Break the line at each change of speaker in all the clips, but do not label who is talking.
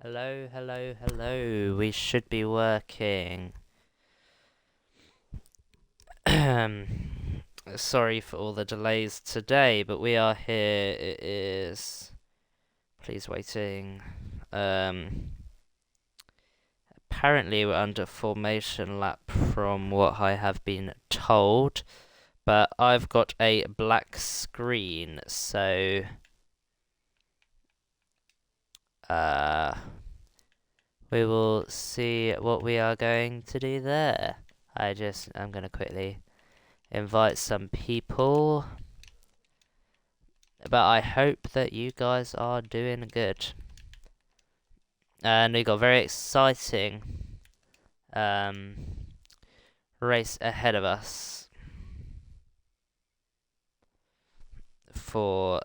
Hello, hello, hello. We should be working. Sorry for all the delays today, but we are here. It is... Please waiting. Apparently we're under formation lap from what I have been told, but I've got a black screen, so... we will see what we are going to do there. I'm gonna quickly invite some people. But I hope that you guys are doing good. And we got a very exciting race ahead of us for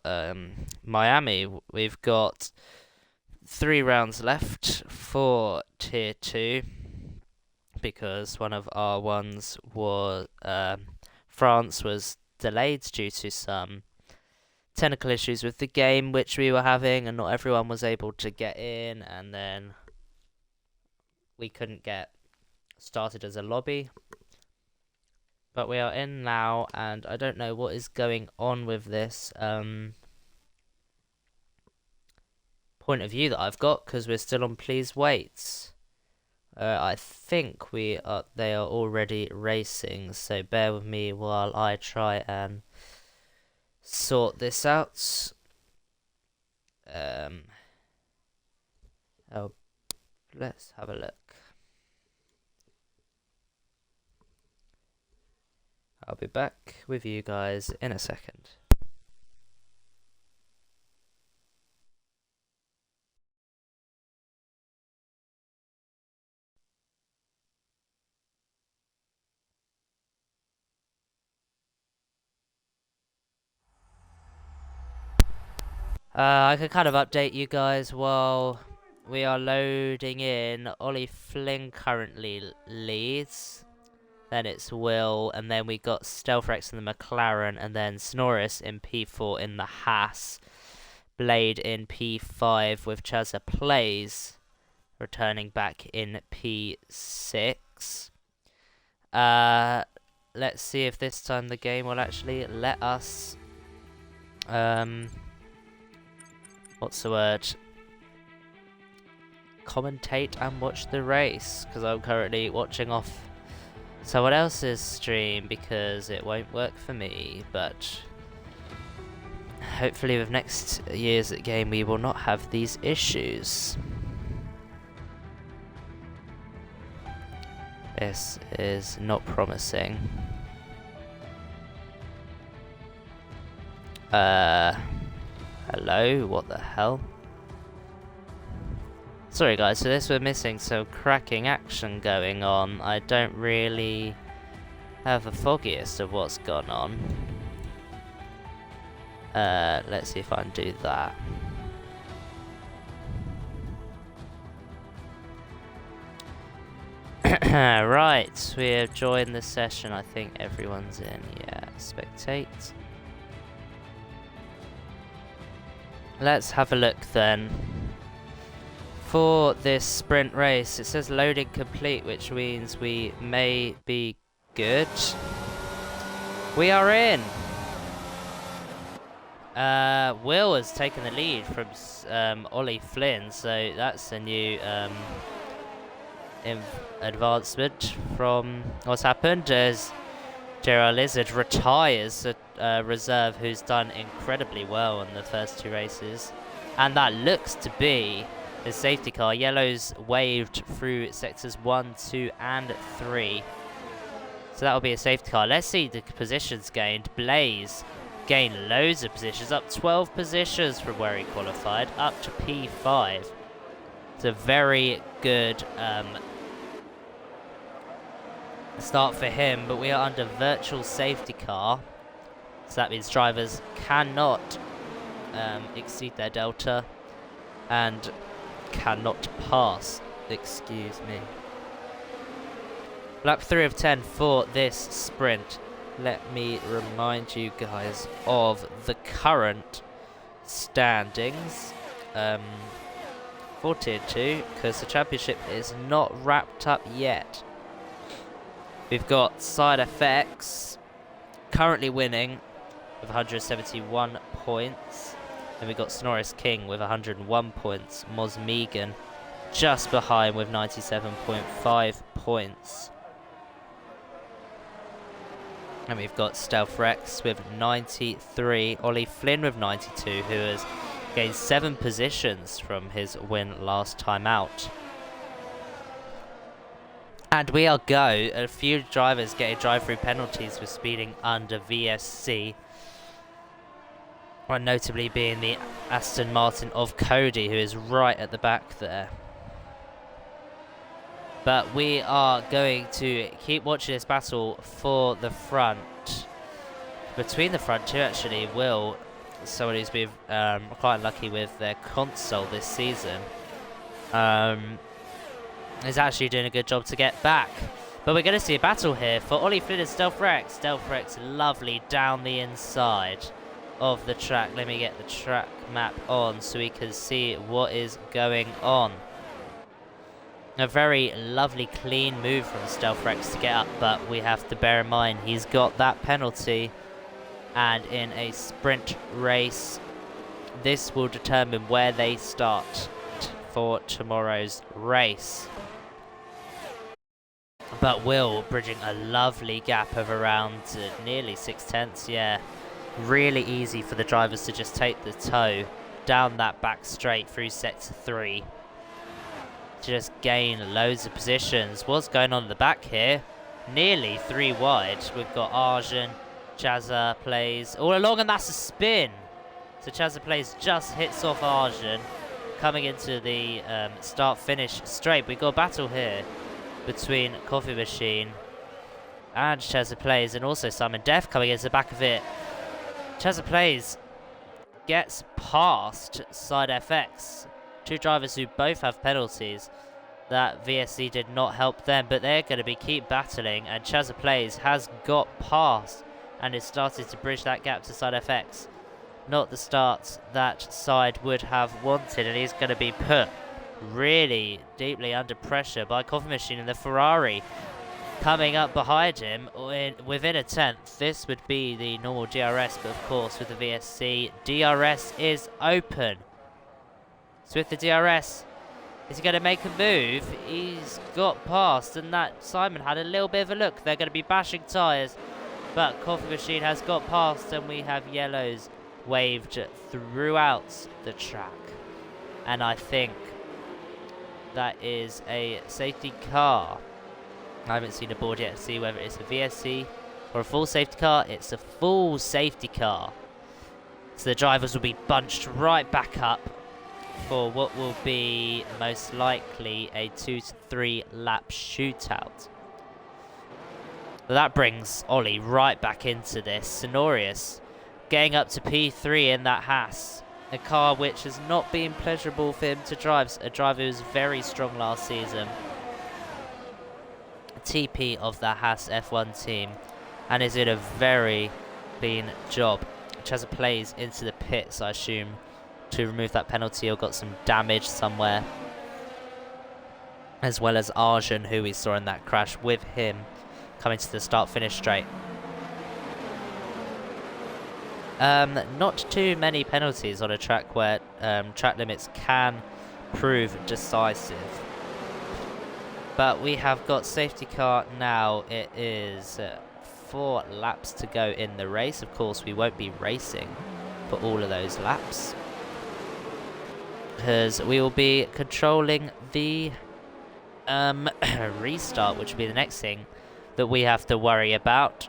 Miami. We've got 3 rounds left for Tier 2 because one of our ones was France was delayed due to some technical issues with the game which we were having, and not everyone was able to get in, and then we couldn't get started as a lobby. But we are in now, and I don't know what is going on with this point of view that I've got, because we're still on please wait. I think they are already racing, so bear with me while I try and sort this out. Let's have a look. I'll be back with you guys in a second. I can kind of update you guys while we are loading in. Ollie Flynn currently leads. Then it's Will, and then we got StealthX in the McLaren, and then Snorris in P4 in the Haas. Blade in P5 with ChazaPlayz returning back in P6. Let's see if this time the game will actually let us what's the word? Commentate and watch the race, because I'm currently watching off someone else's stream because it won't work for me, but hopefully with next year's game we will not have these issues. This is not promising. Hello, what the hell? Sorry guys, so we're missing some cracking action going on. I don't really have the foggiest of what's gone on. Let's see if I can do that. Right, we have joined the session. I think everyone's in. Yeah, spectate. Let's have a look then. For this sprint race, it says loading complete, which means we may be good. We are in! Will has taken the lead from Ollie Flynn, so that's a new advancement from what's happened as Gerard Lizard retires a reserve who's done incredibly well in the first 2 races. And that looks to be the safety car. Yellow's waved through sectors 1, 2 and 3. So that will be a safety car. Let's see the positions gained. Blaze gained loads of positions, up 12 positions from where he qualified, up to P5. It's a very good start for him, but we are under virtual safety car. So that means drivers cannot exceed their delta and cannot pass, excuse me. Lap 3 of 10 for this sprint. Let me remind you guys of the current standings for Tier 2, because the championship is not wrapped up yet. We've got SideFx currently winning with 171 points. Then we've got Snorris King with 101 points. Moz Megan just behind with 97.5 points. And we've got StealthRex with 93. Ollie Flynn with 92, who has gained 7 positions from his win last time out. And we are go. A few drivers getting drive-through penalties for speeding under VSC. One notably being the Aston Martin of Cody, who is right at the back there. But we are going to keep watching this battle for the front. Between the front two, actually, Will, someone who's been quite unlucky with their console this season, is actually doing a good job to get back. But we're going to see a battle here for Ollie Flynn and StealthRex. StealthRex lovely down the inside of the track. Let me get the track map on so we can see what is going on. A very lovely clean move from StealthRex to get up, but we have to bear in mind he's got that penalty, and in a sprint race this will determine where they start for tomorrow's race. But Will bridging a lovely gap of around nearly 6/10, yeah. Really easy for the drivers to just take the toe down that back straight through sector 3. Just gain loads of positions. What's going on in the back here? Nearly 3 wide. We've got Arjun, ChazaPlayz all along, and that's a spin. So ChazaPlayz just hits off Arjun, coming into the start-finish straight. We've got a battle here between Coffee Machine and ChazaPlayz, and also Simon Def coming into the back of it. ChazaPlayz gets past SideFx. 2 drivers who both have penalties. That VSC did not help them, but they're going to keep battling, and ChazaPlayz has got past and is starting to bridge that gap to SideFx. Not the start that Side would have wanted, and he's going to be put really deeply under pressure by Coffee Machine and the Ferrari coming up behind him within a 10th. This would be the normal DRS, but of course with the VSC, DRS is open. So with the DRS, is he going to make a move? He's got past, and that Simon had a little bit of a look. They're going to be bashing tyres, but Coffee Machine has got past, and we have yellows waved throughout the track. And I think that is a safety car. I haven't seen a board yet to see whether it's a VSC or a full safety car. It's a full safety car. So the drivers will be bunched right back up for what will be most likely a 2 to 3 lap shootout. But that brings Ollie right back into this. Sonorius getting up to P3 in that Haas. A car which has not been pleasurable for him to drive. A driver who was very strong last season. A TP of the Haas F1 team. And is in a very clean job. ChazaPlayz into the pits, I assume, to remove that penalty, or got some damage somewhere. As well as Arjun, who we saw in that crash with him, coming to the start-finish straight. Not too many penalties on a track where track limits can prove decisive. But we have got safety car now. It is 4 laps to go in the race. Of course, we won't be racing for all of those laps, because we will be controlling the restart, which will be the next thing that we have to worry about.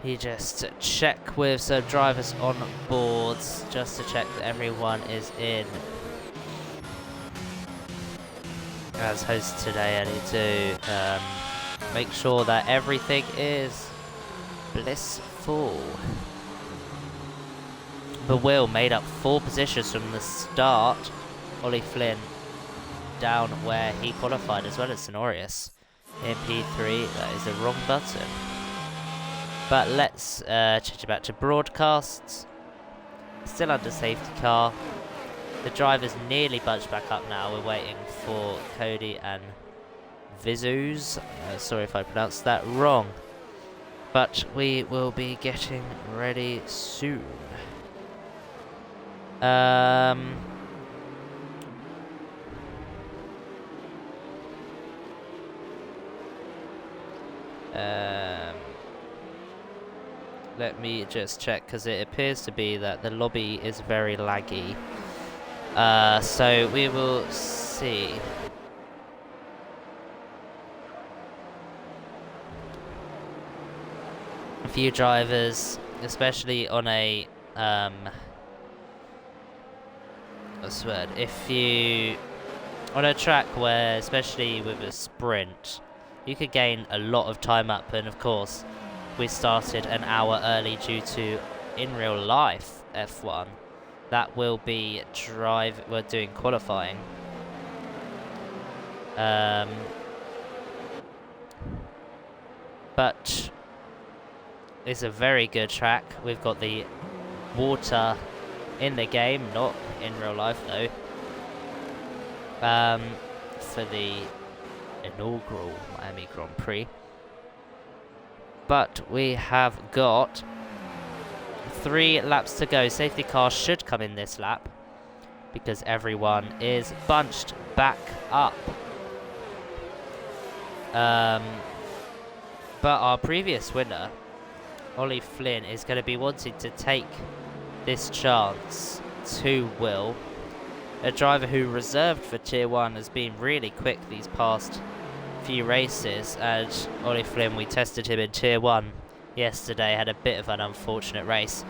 You just check with some drivers on boards, just to check that everyone is in. As host today, I need to make sure that everything is blissful. But Will made up 4 positions from the start. Ollie Flynn down where he qualified, as well as Sonorius in P3. That is the wrong button. But let's change it back to broadcasts. Still under safety car. The driver's nearly bunched back up now. We're waiting for Cody and Vizuz. Sorry if I pronounced that wrong. But we will be getting ready soon. Let me just check, because it appears to be that the lobby is very laggy. So we will see. A few drivers, especially on a what's the word? If you on a track where, especially with a sprint, you could gain a lot of time up, and of course we started an hour early due to, in real life, F1. That will be we're doing qualifying. But it's a very good track. We've got the water in the game, not in real life though. For the inaugural Miami Grand Prix. But we have got 3 laps to go. Safety car should come in this lap because everyone is bunched back up. But our previous winner, Ollie Flynn, is going to be wanting to take this chance to Will. A driver who reserved for Tier 1 has been really quick these past few races, and Ollie Flynn, we tested him in Tier 1 yesterday, had a bit of an unfortunate race,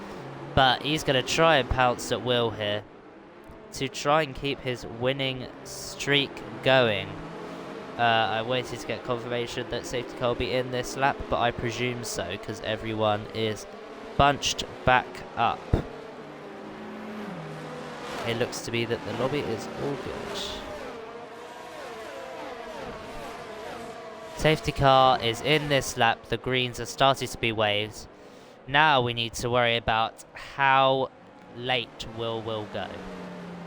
but he's going to try and pounce at Will here to try and keep his winning streak going. I waited to get confirmation that safety car will be in this lap, but I presume so because everyone is bunched back up. It looks to be that the lobby is all good. Safety car is in this lap. The greens are starting to be waved. Now we need to worry about how late Will go.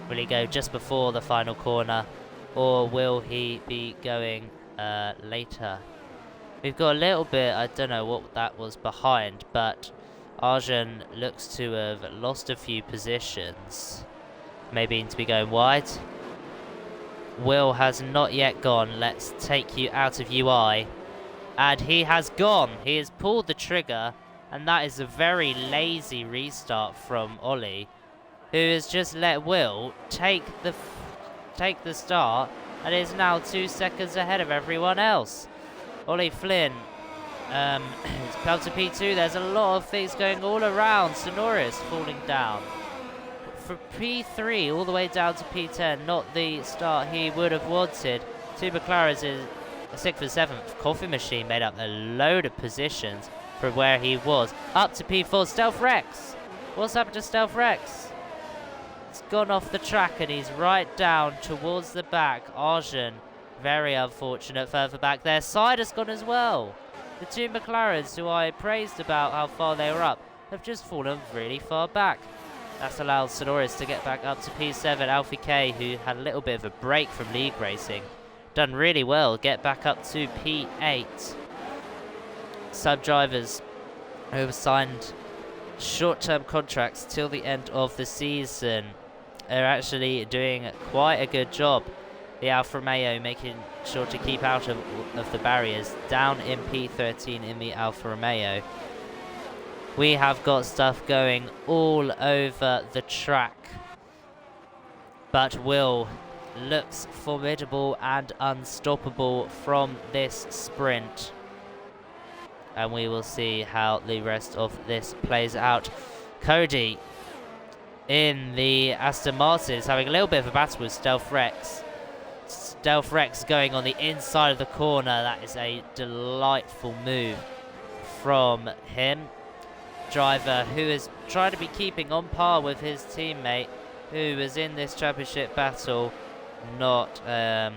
Will he go just before the final corner, or will he be going later? We've got a little bit, I don't know what that was behind, but Arjun looks to have lost a few positions. Maybe to be going wide. Will has not yet gone. Let's take you out of UI. And he has gone. He has pulled the trigger. And that is a very lazy restart from Ollie, who has just let Will take the start and is now 2 seconds ahead of everyone else. Ollie Flynn is down to P2. There's a lot of things going all around. Sonoris falling down. From P3 all the way down to P10, not the start he would have wanted. 2 McLarens is a 6th and 7th. Coffee machine made up a load of positions from where he was. Up to P4, SideFx. What's happened to SideFx? It's gone off the track and he's right down towards the back. Arjun, very unfortunate further back there. Side has gone as well. The 2 McLarens, who I praised about how far they were up, have just fallen really far back. That's allowed Sonoris to get back up to P7. Alfie K, who had a little bit of a break from league racing, done really well, get back up to P8. Sub-drivers who have signed short-term contracts till the end of the season are actually doing quite a good job. The Alfa Romeo making sure to keep out of the barriers, down in P13 in the Alfa Romeo. We have got stuff going all over the track, but Will looks formidable and unstoppable from this sprint, and we will see how the rest of this plays out. Cody in the Aston Martin is having a little bit of a battle with SideFx. SideFx going on the inside of the corner. That is a delightful move from him. Driver who is trying to be keeping on par with his teammate who was in this championship battle, not an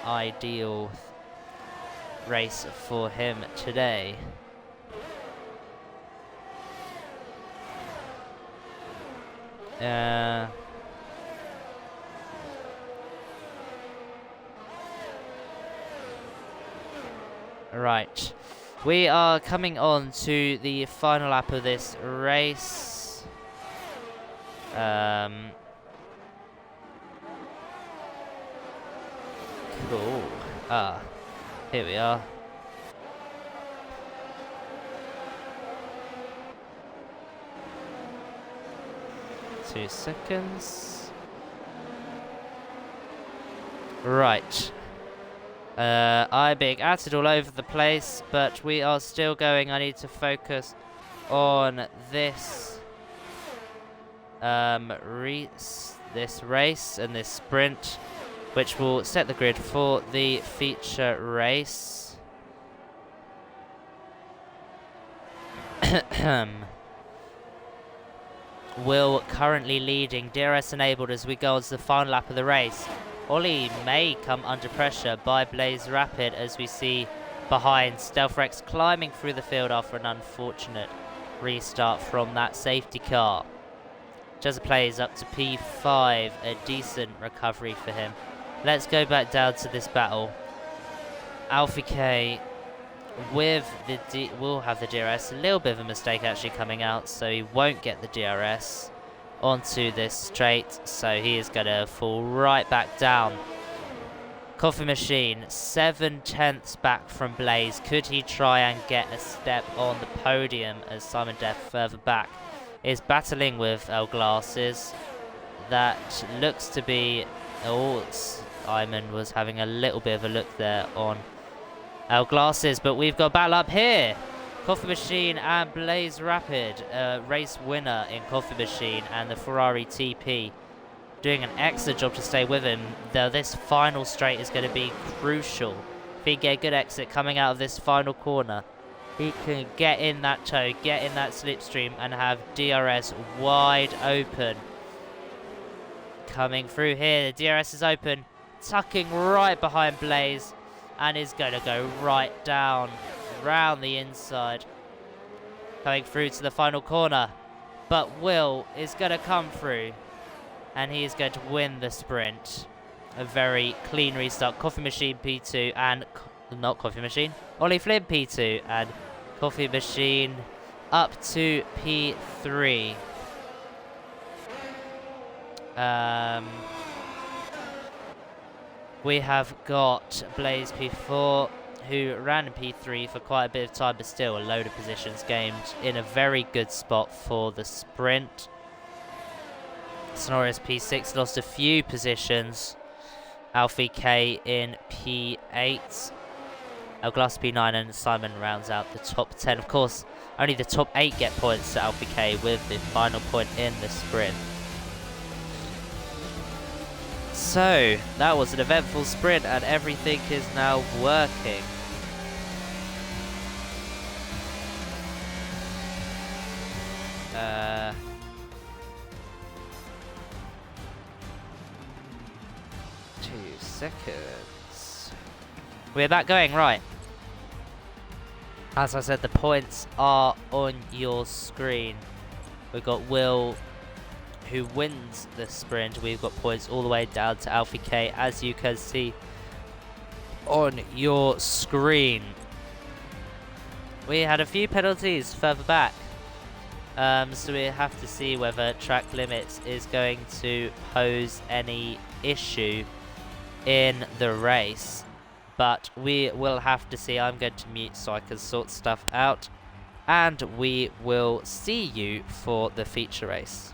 ideal race for him today. Right, we are coming on to the final lap of this race. Cool. Here we are. Two seconds. Right. I'm being added all over the place, but we are still going. I need to focus on this this race and this sprint, which will set the grid for the feature race. Will currently leading, DRS enabled as we go on to the final lap of the race. Ollie may come under pressure by playz Rapid as we see behind SideFx climbing through the field after an unfortunate restart from that safety car. ChazaPlayz up to P5, a decent recovery for him. Let's go back down to this battle. Alfie K with the will have the DRS. A little bit of a mistake actually coming out, so he won't get the DRS onto this straight, so he is going to fall right back down. Coffee Machine 7/10 back from playz. Could he try and get a step on the podium as Simon Death further back is battling with El Glasses? That looks to be... Oh, Simon was having a little bit of a look there on El Glasses, but we've got a battle up here. Coffee Machine and playz Rapid, race winner in Coffee Machine and the Ferrari TP, doing an excellent job to stay with him. Though this final straight is going to be crucial. If he can get a good exit coming out of this final corner, he can get in that toe, get in that slipstream, and have DRS wide open. Coming through here, the DRS is open, tucking right behind playz, and is going to go right down, round the inside. Coming through to the final corner, but Will is going to come through, and he is going to win the sprint. A very clean restart. Coffee Machine P2 and... Not Coffee Machine. Ollie Flynn P2 and Coffee Machine up to P3. We have got playz P4, who ran in P3 for quite a bit of time, but still a load of positions gained in a very good spot for the sprint. Sonoris P6 lost a few positions. Alfie K in P8. El Glass P9, and Simon rounds out the top 10. Of course, only the top 8 get points to Alfie K with the final point in the sprint. So, that was an eventful sprint and everything is now working. Seconds. We're back going, right. As I said, the points are on your screen. We've got Will, who wins the sprint. We've got points all the way down to Alfie K, as you can see on your screen. We had a few penalties further back. So we have to see whether track limits is going to pose any issue in the race, but we will have to see. I'm going to mute so I can sort stuff out, and we will see you for the feature race.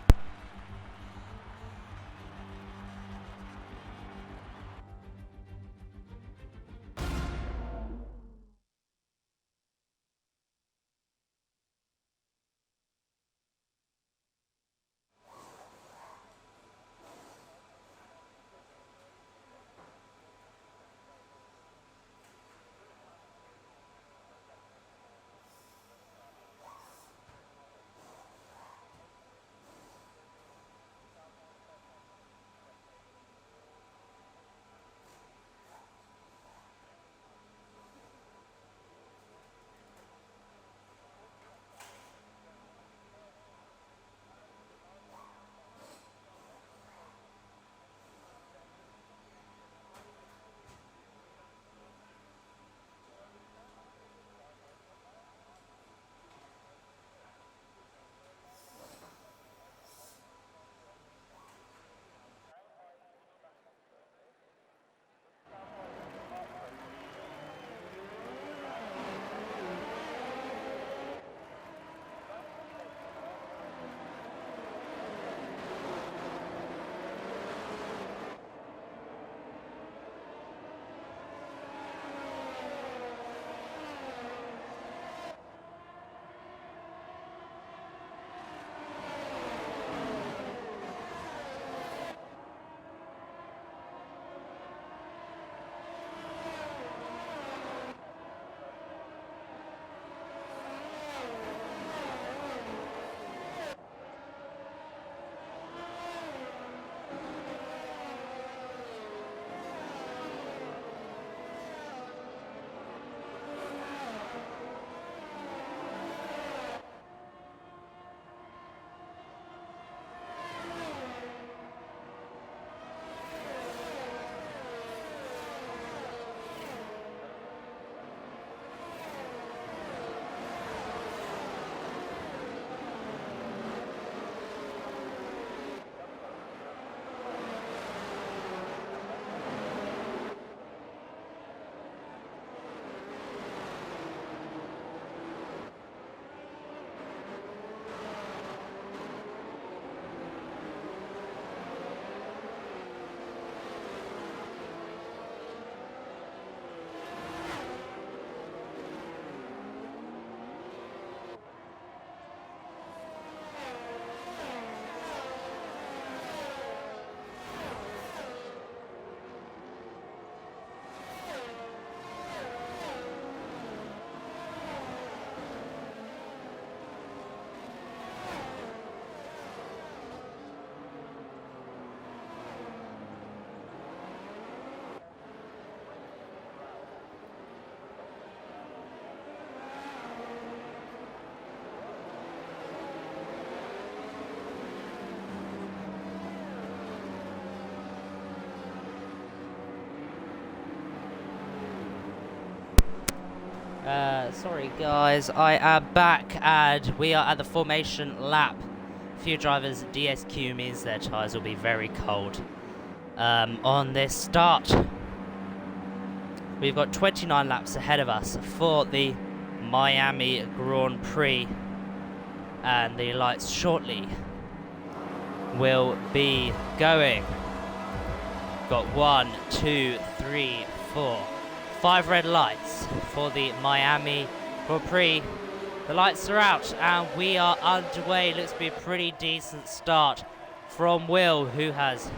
Sorry guys, I am back and we are at the formation lap. Few drivers DSQ means their tyres will be very cold on this start. We've got 29 laps ahead of us for the Miami Grand Prix, and the lights shortly will be going. Got 1, 2, 3, 4, 5 red lights for the Miami Grand Prix. The lights are out and we are underway. Looks to be a pretty decent start from Will, who has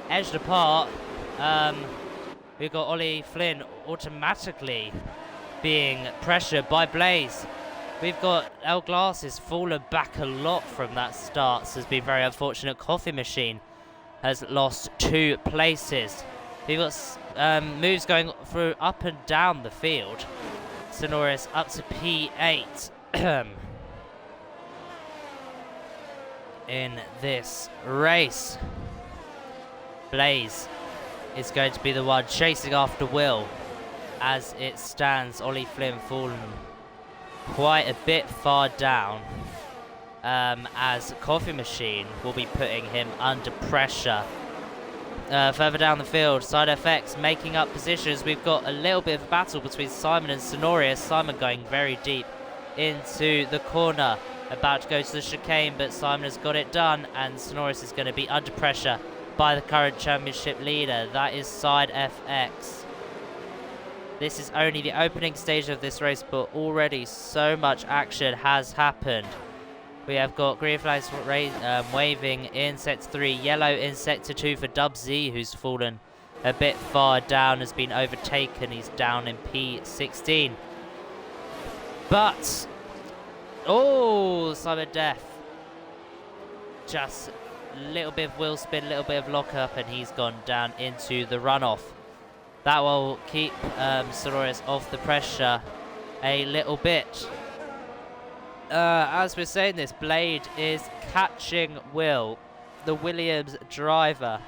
edged apart. We've got Ollie Flynn automatically being pressured by playz. We've got El Glass has fallen back a lot from that start, so it's been very unfortunate. Coffee Machine has lost 2 places. We've got moves going through up and down the field. Sonoris up to P8 in this race. playz is going to be the one chasing after Will. As it stands, Ollie Flynn fallen quite a bit far down, as Coffee Machine will be putting him under pressure. Further down the field, SideFx making up positions. We've got a little bit of a battle between Simon and Sonorius. Simon going very deep into the corner, about to go to the chicane, but Simon has got it done, and Sonorius is going to be under pressure by the current championship leader. That is SideFx. This is only the opening stage of this race, but already so much action has happened. We have got green flags waving in sector 3, yellow in sector 2 for Dub Z, who's fallen a bit far down, has been overtaken. He's down in P16. But, oh, Simon Death. Just a little bit of wheel spin, a little bit of lock up, and he's gone down into the runoff. That will keep Sonorius off the pressure a little bit. As we're saying this, Blade is catching Will, the Williams driver.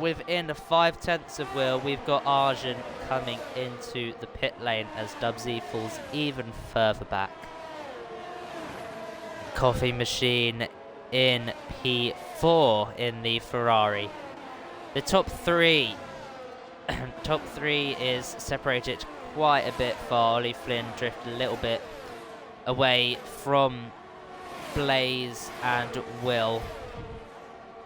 Within 5/10 of Will, we've got Arjun coming into the pit lane as Dub Z falls even further back. Coffee Machine in P4 in the Ferrari. The top three is separated quite a bit far. Ollie Flynn drifted a little bit away from playz and Will,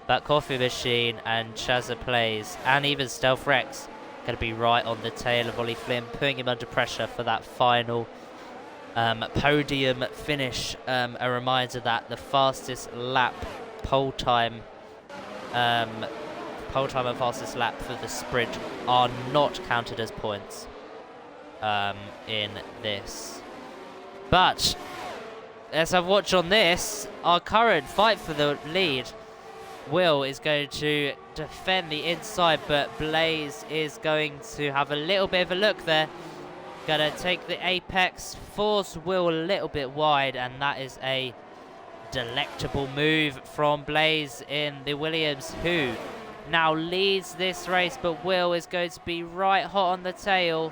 but Coffee Machine and ChazaPlayz and even StealthRex going to be right on the tail of Ollie Flynn, putting him under pressure for that final podium finish. A reminder that the fastest lap pole time and fastest lap for the sprint are not counted as points in this. But as I've watched on this, our current fight for the lead, Will is going to defend the inside, but playz is going to have a little bit of a look there. Gonna take the apex, force Will a little bit wide, and that is a delectable move from playz in the Williams, who now leads this race, but Will is going to be right hot on the tail.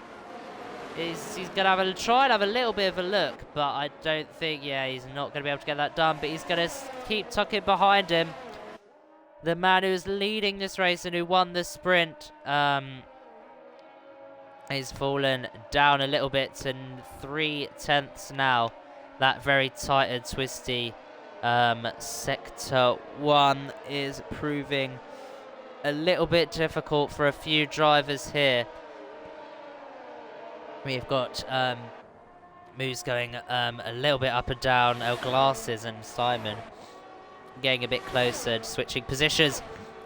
He's going to try and have a little bit of a look, but I don't think, he's not going to be able to get that done, but he's going to keep tucking behind him. The man who's leading this race and who won the sprint is fallen down a little bit to 3/10 now. That very tight and twisty sector 1 is proving a little bit difficult for a few drivers here. We've got moves going a little bit up and down. El Glasses and Simon getting a bit closer, switching positions.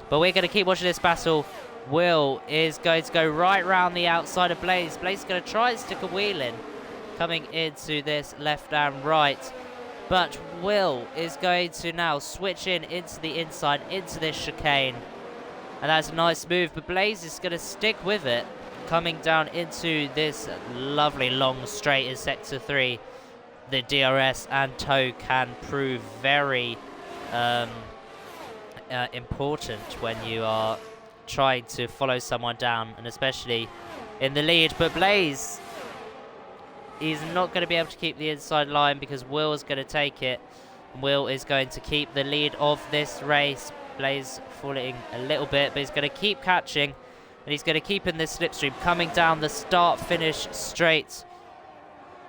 But we're going to keep watching this battle. Will is going to go right round the outside of playz. playz is going to try and stick a wheel in, coming into this left and right. But Will is going to now switch into the inside, into this chicane. And that's a nice move, but playz is going to stick with it, coming down into this lovely long straight in sector 3. The DRS and toe can prove very important when you are trying to follow someone down, and especially in the lead. But playz He's not going to be able to keep the inside line because Will is going to take it. Will is going to keep the lead of this race. playz falling a little bit, but he's going to keep catching. And he's going to keep in this slipstream, coming down the start-finish straight.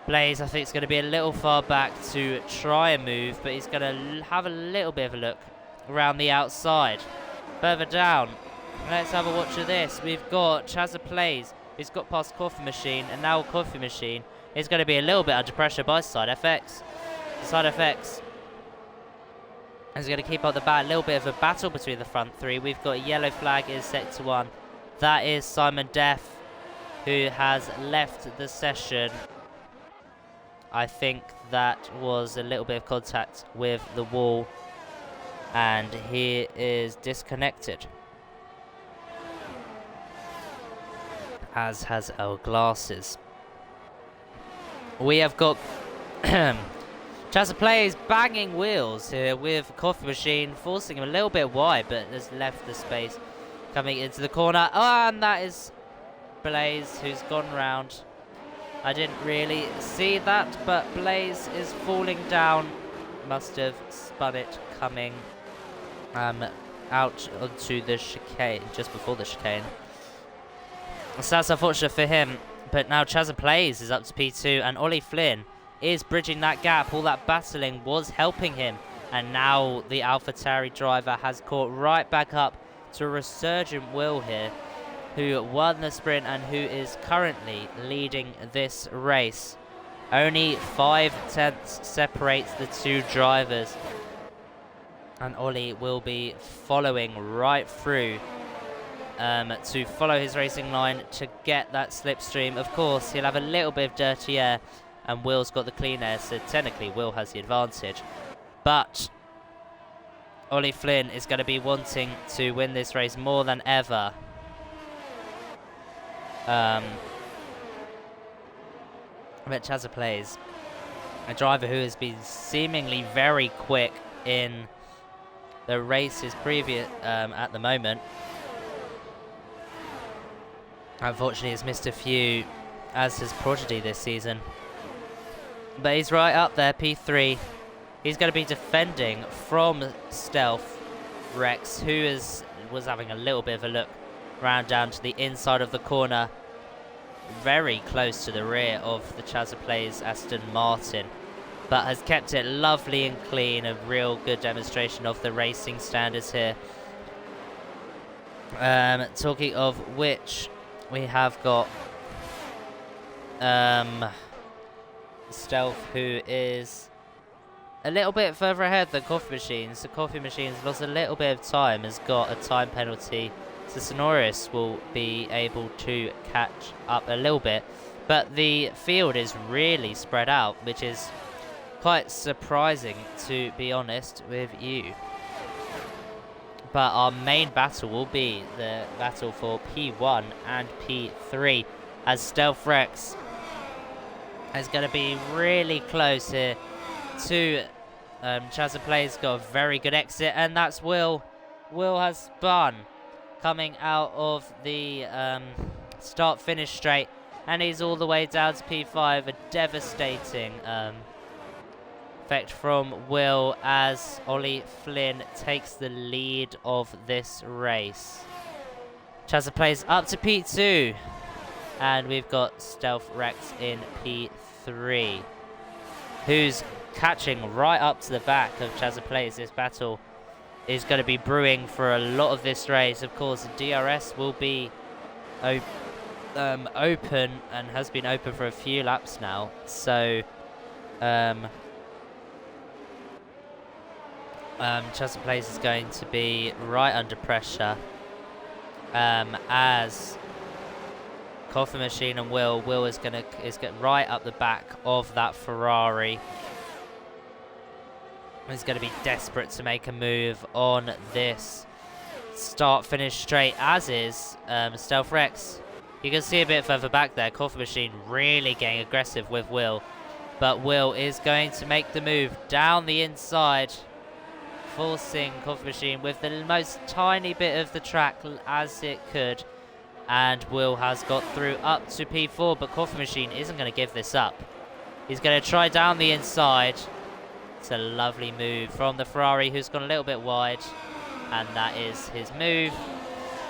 playz, I think, is going to be a little far back to try and move, but he's going to have a little bit of a look around the outside. Further down, let's have a watch of this. We've got ChazaPlayz, who's got past Coffee Machine, and now Coffee Machine is going to be a little bit under pressure by SideFx. SideFx is going to keep up the bat. A little bit of a battle between the front three. We've got a yellow flag in sector 1. That is Simon Deaf, who has left the session. I think that was a little bit of contact with the wall, and he is disconnected, as has our glasses. We have got ChazaPlayz banging wheels here with Coffee Machine, forcing him a little bit wide, but has left the space coming into the corner. Oh, and that is playz, who's gone round. I didn't really see that, but playz is falling down. Must have spun it coming out onto the chicane, just before the chicane. So that's unfortunate for him. But now ChazaPlayz is up to P2, and Ollie Flynn is bridging that gap. All that battling was helping him. And now the AlphaTauri driver has caught right back up to a resurgent Will here, who won the sprint and who is currently leading this race. Only 5/10 separates the two drivers. And Ollie will be following right through to follow his racing line to get that slipstream. Of course, he'll have a little bit of dirty air, and Will's got the clean air, so technically Will has the advantage. But Ollie Flynn is going to be wanting to win this race more than ever. But ChazaPlayz, a driver who has been seemingly very quick in the races previous at the moment, unfortunately has missed a few, as his prodigy this season. But he's right up there, P3. He's going to be defending from SideFx, who was having a little bit of a look round down to the inside of the corner, very close to the rear of the ChazaPlayz Aston Martin, but has kept it lovely and clean. A real good demonstration of the racing standards here. Talking of which, we have got Stealth, who is a little bit further ahead than Coffee Machine. So Coffee Machine's lost a little bit of time, has got a time penalty. So Sonoris will be able to catch up a little bit. But the field is really spread out, which is quite surprising, to be honest with you. But our main battle will be the battle for P1 and P3, as SideFx is going to be really close here to ChazaPlayz. Got a very good exit, and that's Will. Will has spun coming out of the start-finish straight, and he's all the way down to P5. A devastating effect from Will as Ollie Flynn takes the lead of this race. ChazaPlayz up to P2, and we've got SideFx in P3, who's catching right up to the back of ChazaPlayz. This battle is going to be brewing for a lot of this race. Of course, the DRS will be open and has been open for a few laps now. So ChazaPlayz is going to be right under pressure as Coffee Machine and Will is getting right up the back of that Ferrari. He's going to be desperate to make a move on this start-finish straight, as is SideFx. You can see a bit further back there, Coffee Machine really getting aggressive with Will. But Will is going to make the move down the inside, forcing Coffee Machine with the most tiny bit of the track as it could. And Will has got through up to P4, but Coffee Machine isn't going to give this up. He's going to try down the inside. It's a lovely move from the Ferrari, who's gone a little bit wide. And that is his move.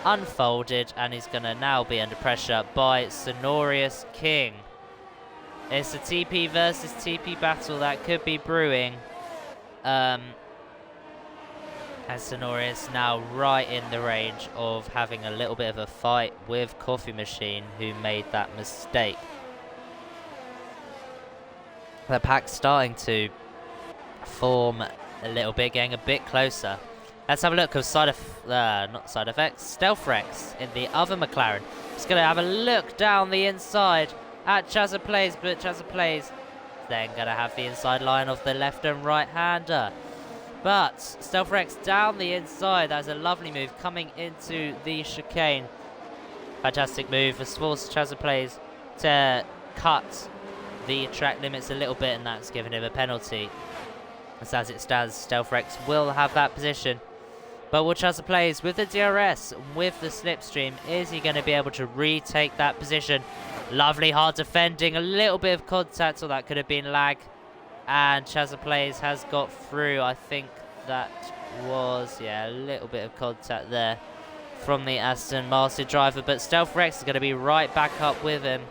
Unfolded, and he's going to now be under pressure by Sonorius King. It's a TP versus TP battle that could be brewing. As Sonorius now right in the range of having a little bit of a fight with Coffee Machine, who made that mistake. The pack's starting to form a little bit, getting a bit closer. Let's have a look of not SideFx, StealthX in the other McLaren. Just going to have a look down the inside at ChazaPlayz, but ChazaPlayz then going to have the inside line of the left and right hander. But StealthX down the inside. That's a lovely move coming into the chicane. Fantastic move has forced ChazaPlayz to cut the track limits a little bit, and that's given him a penalty. As it stands, StealthX will have that position. But will ChazaPlayz with the DRS, with the slipstream, is he going to be able to retake that position? Lovely hard defending, a little bit of contact, or that could have been lag. And ChazaPlayz has got through. I think that was, a little bit of contact there from the Aston Martin driver. But StealthX is going to be right back up with him.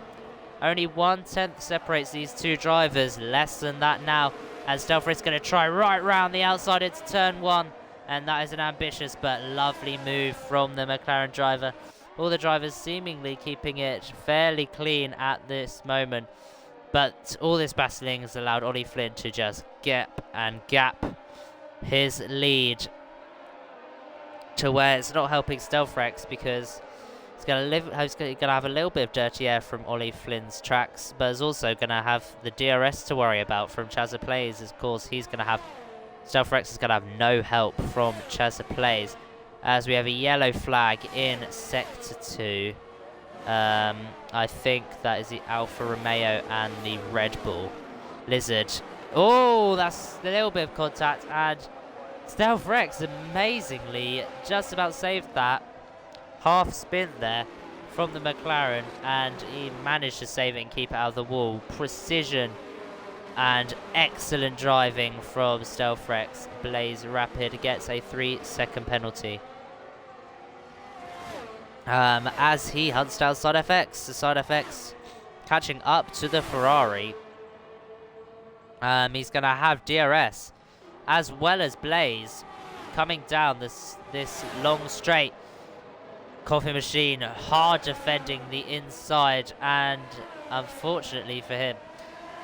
Only 1/10 separates these two drivers, less than that now. And StealthX is going to try right round the outside into turn 1. And that is an ambitious but lovely move from the McLaren driver. All the drivers seemingly keeping it fairly clean at this moment. But all this battling has allowed Ollie Flynn to just gap his lead to where it's not helping StealthX, because he's going to have a little bit of dirty air from Ollie Flynn's tracks, but is also going to have the DRS to worry about from ChazaPlayz. Of course, he's going to have StealthX is going to have no help from ChazaPlayz, as we have a yellow flag in Sector 2. I think that is the Alfa Romeo and the Red Bull Lizard. Oh, that's a little bit of contact, and StealthX amazingly just about saved that half spin there from the McLaren, and he managed to save it and keep it out of the wall. Precision and excellent driving from StealthX. Blaze Rapid gets a 3-second penalty. As he hunts down SideFx. The SideFx catching up to the Ferrari. He's going to have DRS as well as Blaze coming down this long straight. Coffee Machine hard defending the inside, and unfortunately for him,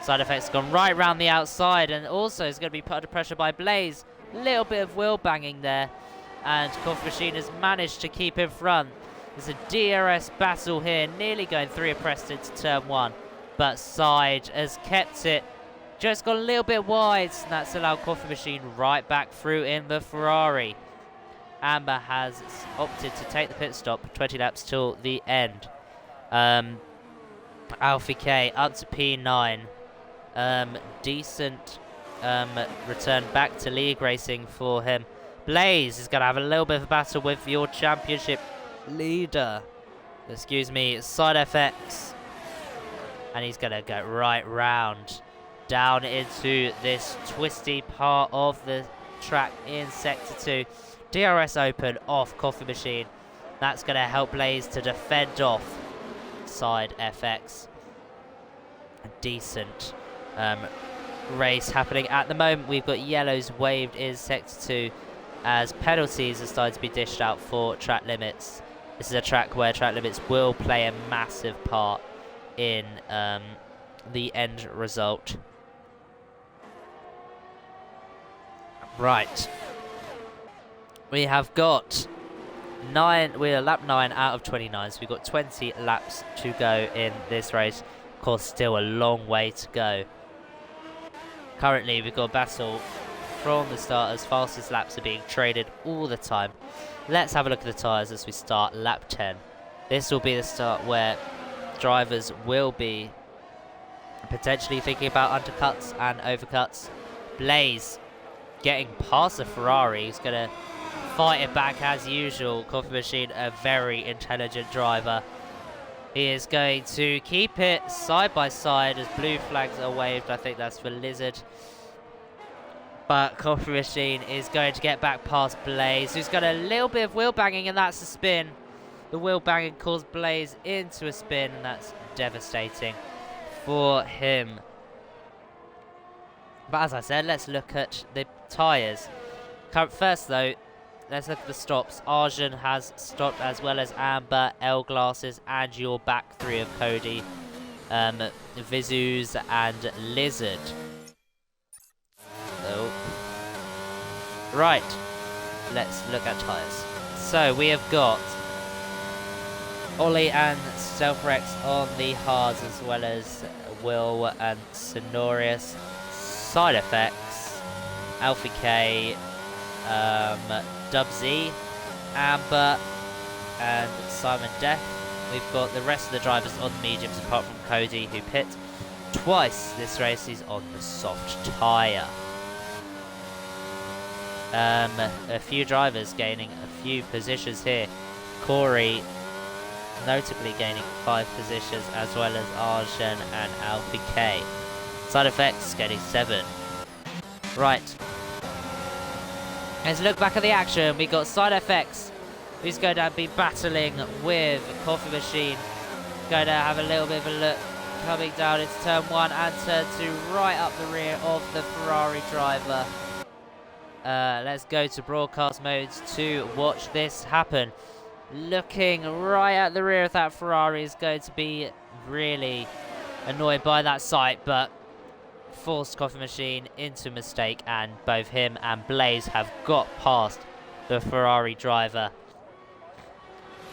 SideFx gone right round the outside, and also is going to be put under pressure by Blaze. Little bit of wheel banging there, and Coffee Machine has managed to keep in front. There's a DRS battle here, nearly going 3 abreast into turn 1, but Side has kept it. Just got a little bit wide, and that's allowed Coffee Machine right back through in the Ferrari. Amber has opted to take the pit stop, 20 laps till the end. Alfie K up to P9. Decent return back to league racing for him. Blaze is going to have a little bit of a battle with your championship leader. Excuse me, SideFx. And he's going to go right round down into this twisty part of the track in Sector 2. DRS open off Coffee Machine. That's going to help Blaze to defend off SideFx. A decent race happening at the moment. We've got yellows waved in Sector 2 as penalties are starting to be dished out for track limits. This is a track where track limits will play a massive part in the end result. Right. We have got we're lap 9 out of 29, so we've got 20 laps to go in this race. Of course, still a long way to go. Currently, we've got a battle from the start as fastest laps are being traded all the time. Let's have a look at the tyres as we start lap 10. This will be the start where drivers will be potentially thinking about undercuts and overcuts. Blaze getting past the Ferrari. He's going to fight it back as usual. Coffee Machine, a very intelligent driver. He is going to keep it side by side as blue flags are waved. I think that's for Lizard. But Coffee Machine is going to get back past playz, who's got a little bit of wheel banging, and that's a spin. The wheel banging caused playz into a spin, and that's devastating for him. But as I said, let's look at the tyres. First though, let's look at the stops. Arjun has stopped, as well as Amber, L Glasses, and your back three of Cody, Vizus, and Lizard. Oh. Right, let's look at tyres. So we have got Ollie and SideFx on the hards, as well as Will and Sonorius. SideFx, Alfie K, Dubsy, Amber, and Simon Death. We've got the rest of the drivers on the mediums, apart from Cody, who pit twice this race. He's on the soft tyre. A few drivers gaining a few positions here. Corey notably gaining 5 positions, as well as Arjun and Alfie K. SideFx getting 7. Right. Let's look back at the action. We got SideFx, who's going to be battling with Coffee Machine. Going to have a little bit of a look coming down into turn 1 and turn 2, right up the rear of the Ferrari driver. Let's go to broadcast modes to watch this happen. Looking right at the rear of that Ferrari is going to be really annoyed by that sight, but forced Coffee Machine into a mistake, and both him and playz have got past the Ferrari driver.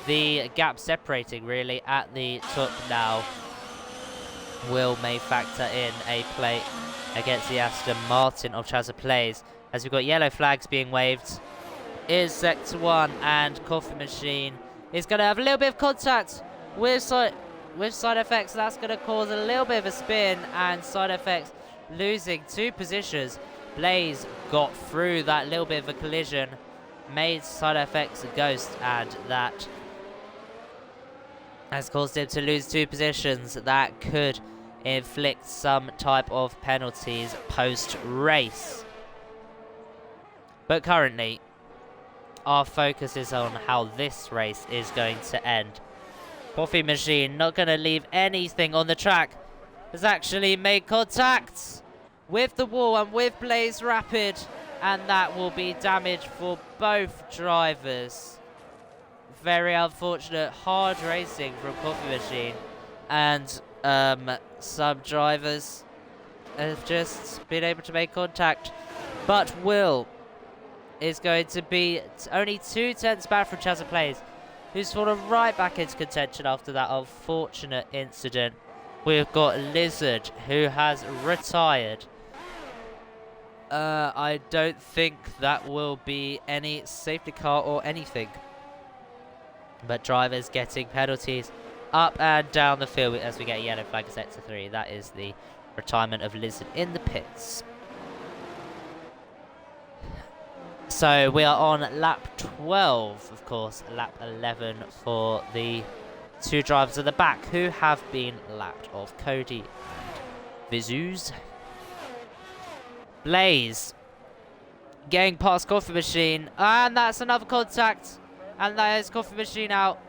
The gap separating really at the top now. Will may factor in a play against the Aston Martin of ChazaPlayz, as we've got yellow flags being waved. Is sector 1, and Coffee Machine is going to have a little bit of contact with SideFx. That's going to cause a little bit of a spin, and SideFx losing 2 positions. playz got through that little bit of a collision, made SideFx a ghost, and that has caused him to lose 2 positions. That could inflict some type of penalties post-race. But currently, our focus is on how this race is going to end. Coffee Machine not going to leave anything on the track. Has actually made contact with the wall and with playz Rapid, and that will be damage for both drivers. Very unfortunate, hard racing from Coffee Machine, and some drivers have just been able to make contact. But Will is going to be only 2 tenths back from ChazaPlayz, who's fallen right back into contention after that unfortunate incident. We've got Lizard, who has retired. I don't think that will be any safety car or anything. But drivers getting penalties up and down the field as we get a yellow flag set to 3. That is the retirement of Lizard in the pits. So we are on lap 12, of course, lap 11 for the 2 drivers at the back who have been lapped off. Cody and Vizus. playz getting past Coffee Machine, and that's another contact, and that is Coffee Machine out.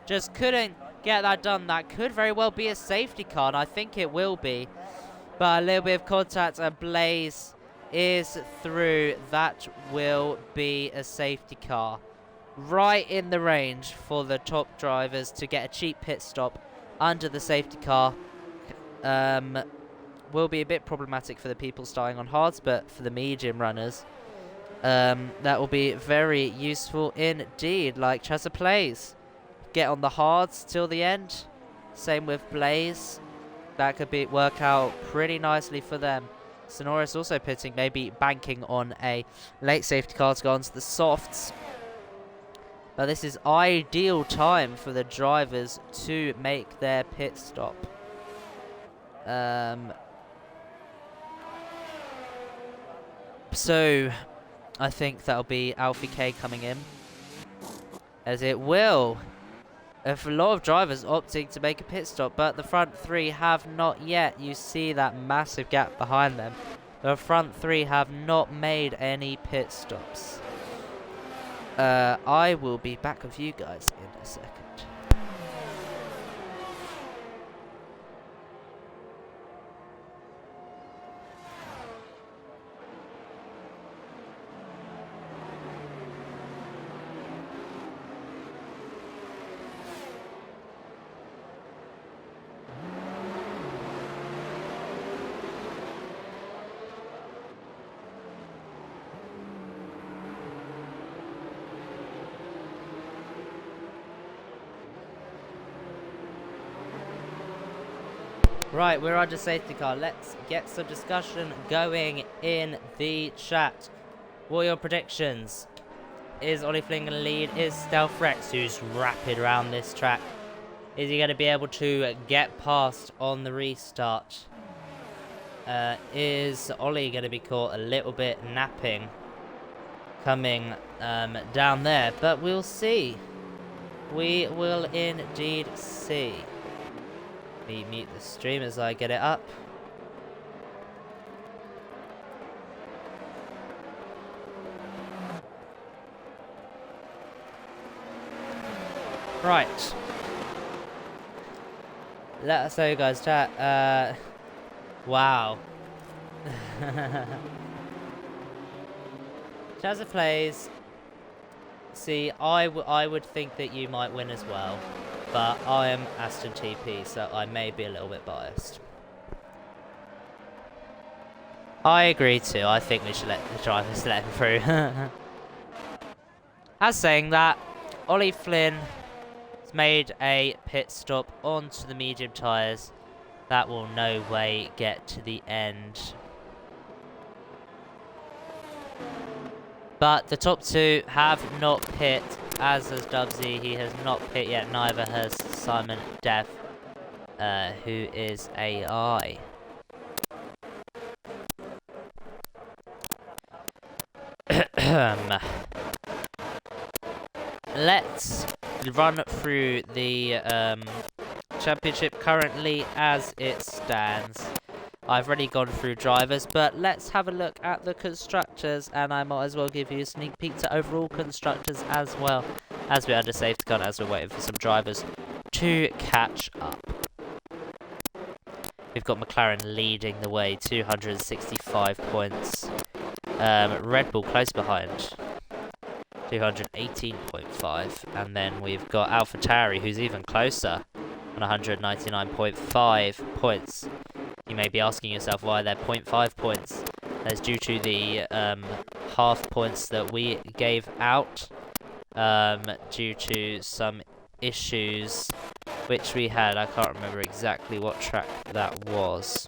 Just couldn't get that done. That could very well be a safety car, and I think it will be. But a little bit of contact, and playz is through. That will be a safety car. Right in the range for the top drivers to get a cheap pit stop under the safety car. Will be a bit problematic for the people starting on hards, but for the medium runners, that will be very useful indeed. Like ChazaPlayz, get on the hards till the end. Same with playz. That could work out pretty nicely for them. Sonorius also pitting, maybe banking on a late safety car to go onto the softs. But this is ideal time for the drivers to make their pit stop. So I think that'll be Alfie K coming in, as it will A lot of drivers opting to make a pit stop, but the front three have not yet. You see that massive gap behind them. The front three have not made any pit stops. I will be back with you guys in a second. Right, we're under safety car. Let's get some discussion going in the chat. What are your predictions? Is Ollie Flynn going to lead? Is SideFx, who's rapid around this track, is he going to be able to get past on the restart? Is Ollie going to be caught a little bit napping coming down there? But we'll see. We will indeed see. Mute the stream as I get it up. Right. Let us know, guys. Chat. Wow. ChazaPlayz. See, I would think that you might win as well. But I am Aston TP, so I may be a little bit biased. I agree too. I think we should let the drivers let him through. As saying that, Ollie Flynn has made a pit stop onto the medium tyres. That will no way get to the end. But the top two have not pit, as has Dubsy. He has not pit yet, neither has Simon Def, who is AI. Let's run through the championship currently as it stands. I've already gone through drivers, but let's have a look at the constructors, and I might as well give you a sneak peek to overall constructors as well, as we're under safety car, as we're waiting for some drivers to catch up. We've got McLaren leading the way, 265 points. Red Bull close behind, 218.5, and then we've got AlphaTauri, who's even closer, on 199.5 points. You may be asking yourself why they're 0.5 points. That's due to the half points that we gave out due to some issues which we had. I can't remember exactly what track that was.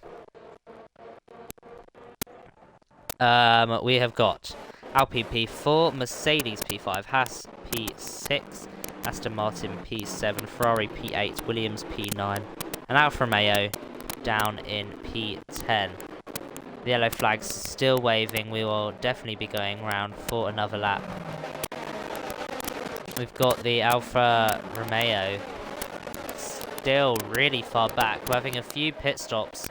We have got Alpine P4, Mercedes P5, Haas P6, Aston Martin P7, Ferrari P8, Williams P9, and Alfa Romeo down in P10. The yellow flag's still waving. We will definitely be going round for another lap. We've got the Alfa Romeo still really far back. We're having a few pit stops,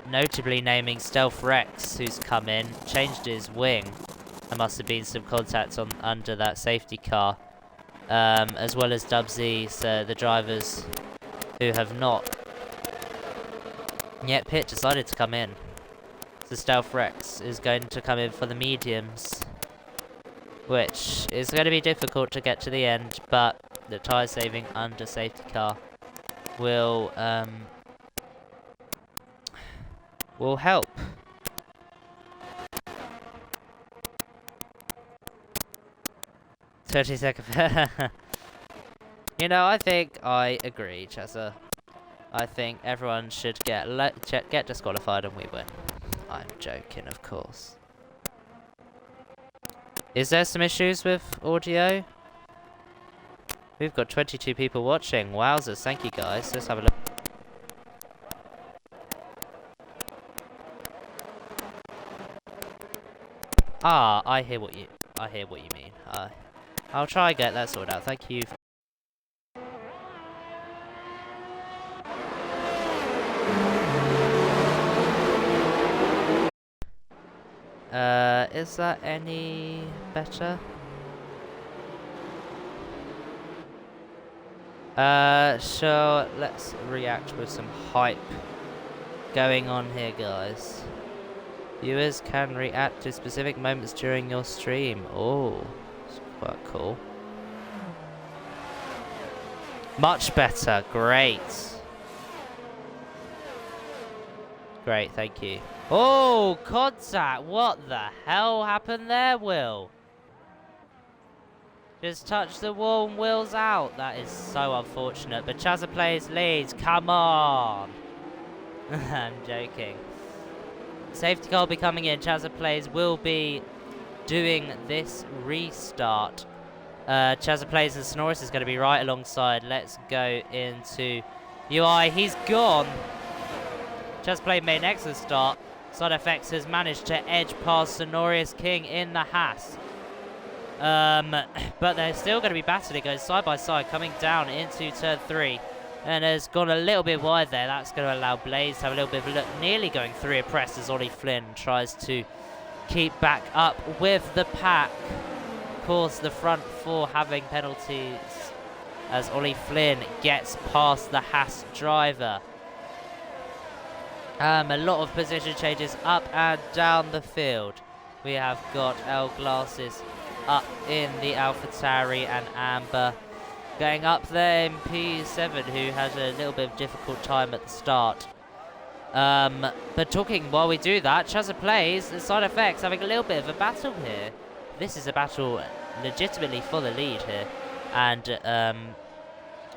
notably naming SideFx, who's come in, changed his wing. There must have been some contact on under that safety car, as well as Dubsy, so the drivers who have not yet pit decided to come in. So SideFx is going to come in for the mediums, which is going to be difficult to get to the end, but the tyre saving under safety car will help. You know, I think I agree, Chaza. I think everyone should get disqualified and we win. I'm joking, of course. Is there some issues with audio? We've got 22 people watching. Wowzers, thank you guys. Let's have a look. Ah, I hear what you mean. I'll try and get that sorted out. Thank you. Is that any better? So let's react with some hype going on here, guys. Viewers can react to specific moments during your stream. Oh, it's quite cool. Much better. Great. Great, thank you. Oh, contact. What the hell happened there, Will? Just touch the wall and Will's out. That is so unfortunate. But ChazaPlayz leads. Come on. I'm joking. Safety car will be coming in. ChazaPlayz will be doing this restart. ChazaPlayz and Sonorous is going to be right alongside. Let's go into UI. He's gone. ChazaPlayz made an excellent start. SideFx has managed to edge past Sonorous King in the Haas. But they're still going to be battered. It goes side by side, coming down into turn 3. And has gone a little bit wide there. That's going to allow playz to have a little bit of a look. Nearly going through a press as Ollie Flynn tries to keep back up with the pack. Of course, the front 4 having penalties as Ollie Flynn gets past the Haas driver. A lot of position changes up and down the field. We have got El Glasses up in the AlphaTauri and Amber going up there in P7, who has a little bit of difficult time at the start. But talking while we do that, ChazaPlayz and SideFx having a little bit of a battle here. This is a battle legitimately for the lead here. And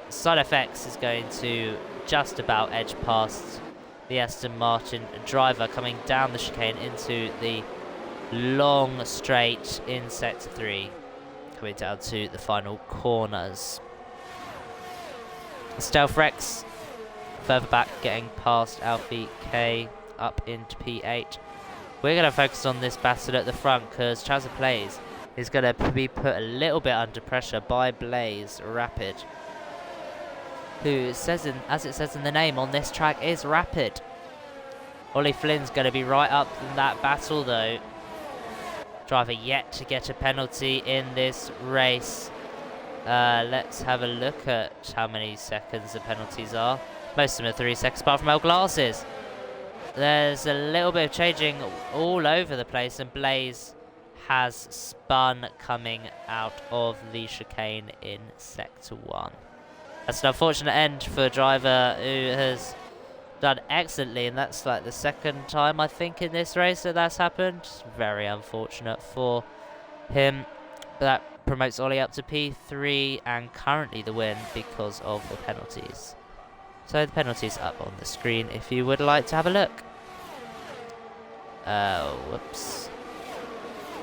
SideFx is going to just about edge past the Aston Martin driver coming down the chicane into the long straight in sector 3. Coming down to the final corners. StealthRex further back, getting past Alfie K up into P8. We're going to focus on this battle at the front because ChazaPlayz is going to be put a little bit under pressure by playz Rapid, who says, as it says in the name on this track, is rapid. Ollie Flynn's going to be right up in that battle though. Driver yet to get a penalty in this race. Let's have a look at how many seconds the penalties are. Most of them are 3 seconds, apart from El Glasses. There's a little bit of changing all over the place, and playz has spun coming out of the chicane in sector 1. That's an unfortunate end for a driver who has done excellently, and that's like the second time I think in this race that that's happened. Very unfortunate for him. But that promotes Ollie up to P3 and currently the win because of the penalties. So the penalties up on the screen if you would like to have a look. Whoops.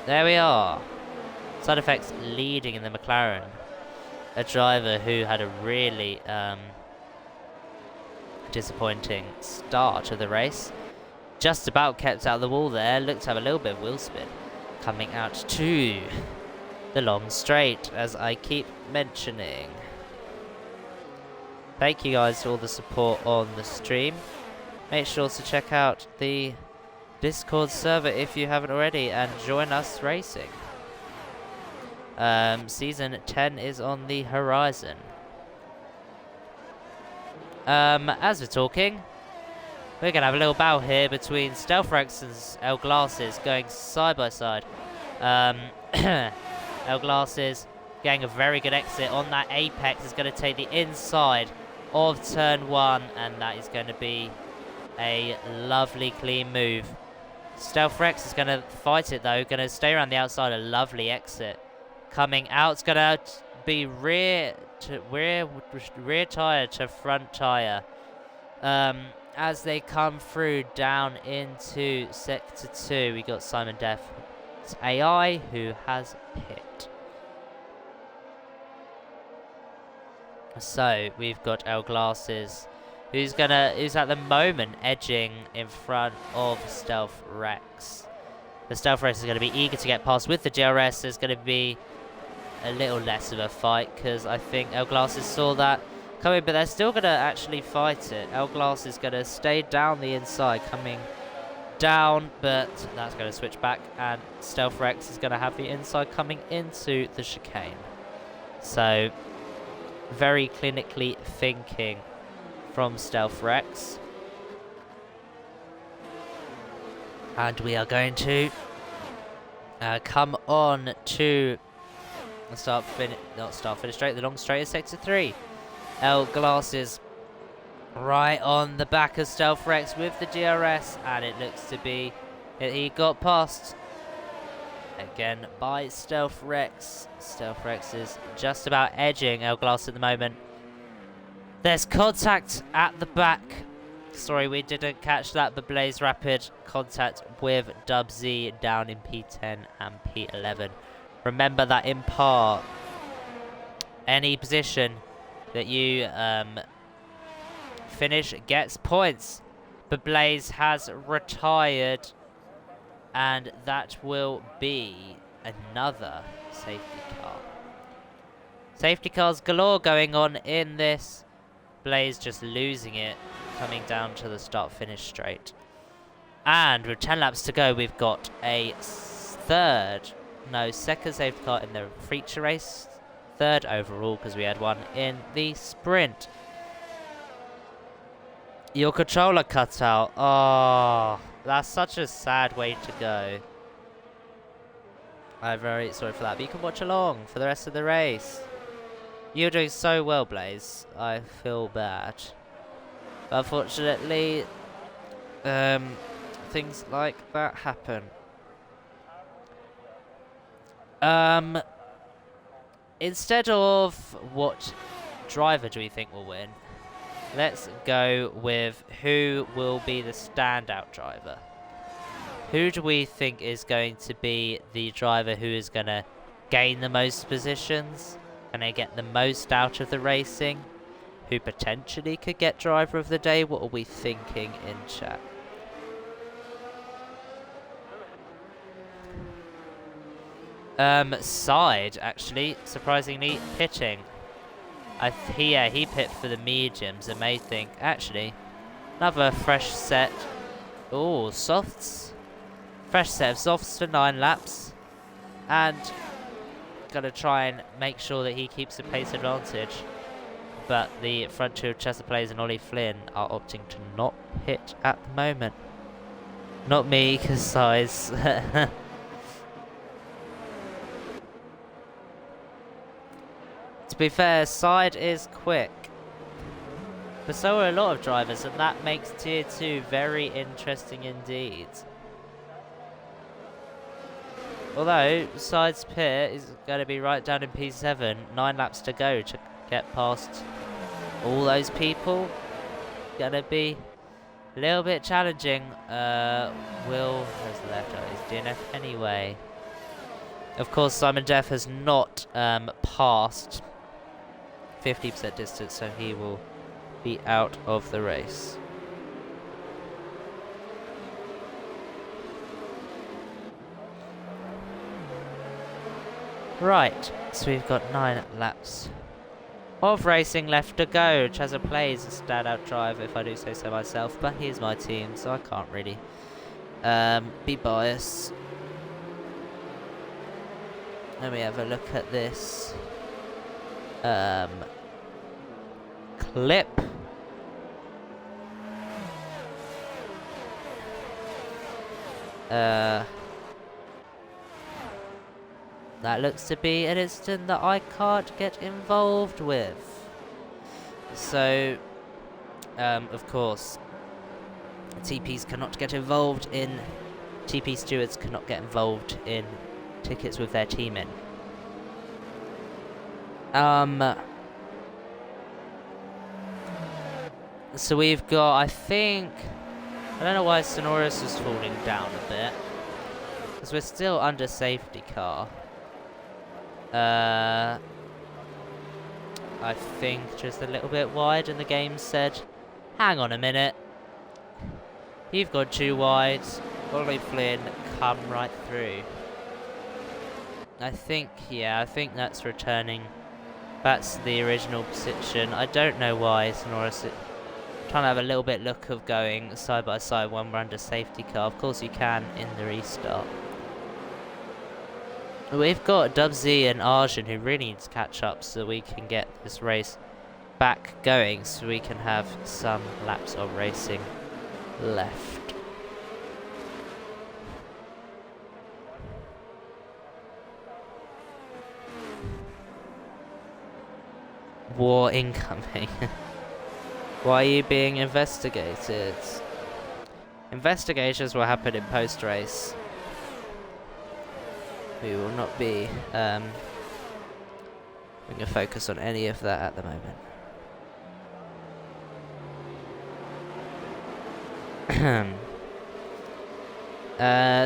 There we are. SideFx leading in the McLaren. A driver who had a really disappointing start of the race. Just about kept out of the wall there. Looked to have a little bit of wheel spin. Coming out to the long straight, as I keep mentioning. Thank you guys for all the support on the stream. Make sure to check out the Discord server if you haven't already and join us racing. Season 10 is on the horizon. As we're talking, we're going to have a little battle here between StealthRex and El Glasses going side by side. El Glasses getting a very good exit on that apex, is going to take the inside of turn 1, and that is going to be a lovely clean move. StealthRex is going to fight it though, going to stay around the outside, a lovely exit. Coming out, it's going to be rear tire to front tire as they come through down into sector 2. We got Simon Deff, it's AI, who has pit. So we've got El Glasses, who's at the moment edging in front of StealthRex. The StealthRex is going to be eager to get past with the GRS. There's going to be a little less of a fight because I think El Glasses saw that coming, but they're still going to actually fight it. El Glasses is going to stay down the inside, coming down, but that's going to switch back, and SideFx is going to have the inside coming into the chicane. So, very clinically thinking from SideFx. And we are going to come on to the long straight is sector 3. L Glasses right on the back of SideFx with the DRS, and it looks to be that he got passed again by SideFx. SideFx is just about edging L Glass at the moment. There's contact at the back. Sorry, we didn't catch that, but playz rapid contact with Dub Z down in P10 and P11. Remember that in par, any position that you finish gets points. But playz has retired, and that will be another safety car. Safety cars galore going on in this. playz just losing it, coming down to the start-finish straight. And with 10 laps to go, we've got a second safety car in the feature race. Third overall, because we had one in the sprint. Your controller cut out. Oh, that's such a sad way to go. I'm very sorry for that, but you can watch along for the rest of the race. You're doing so well, playz. I feel bad. Unfortunately, things like that happen. Instead of what driver do we think will win, let's go with who will be the standout driver. Who do we think is going to be the driver who is going to gain the most positions? Can they get the most out of the racing? Who potentially could get driver of the day? What are we thinking in chat? Side, actually, surprisingly, pitting. He picked for the mediums and may think, actually, another fresh set. Oh, softs. Fresh set of softs for 9 laps. And gonna try and make sure that he keeps the pace advantage. But the front two of ChazaPlayz and Ollie Flynn are opting to not hit at the moment. Not me, because size. To be fair, Side is quick. But so are a lot of drivers, and that makes Tier 2 very interesting indeed. Although, Side's pit is going to be right down in P7, 9 laps to go to get past all those people. Going to be a little bit challenging. Will has left out his DNF anyway. Of course, Simon Deff has not passed 50% distance, so he will be out of the race. Right, so we've got 9 laps of racing left to go. ChazaPlayz is a standout driver, if I do say so myself, but he's my team, so I can't really be biased. Let me have a look at this clip. That looks to be an incident that I can't get involved with. So, of course, TPs cannot get involved in... TP stewards cannot get involved in tickets with their team in. So we've got, I think... I don't know why Sonorous is falling down a bit. Because we're still under safety car. I think just a little bit wide, and the game said, hang on a minute. You've gone too wide. Ollie Flynn, come right through. I think that's returning. That's the original position. I don't know why Sonorous trying to have a little bit look of going side by side when we're under safety car. Of course you can in the restart. We've got Dubsy and Arjun who really need to catch up so we can get this race back going, so we can have some laps of racing left. War incoming. Why are you being investigated? Investigations will happen in post-race. We will not be we can focus on any of that at the moment.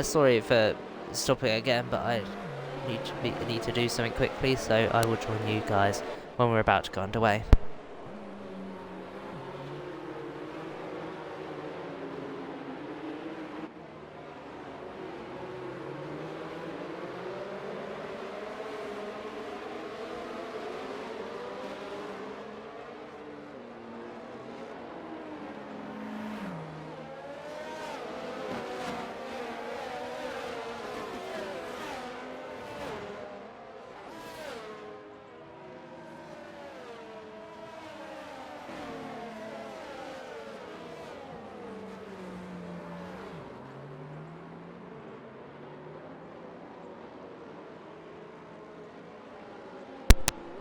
Sorry for stopping again, but I need to do something quickly, so I will join you guys when we're about to go underway.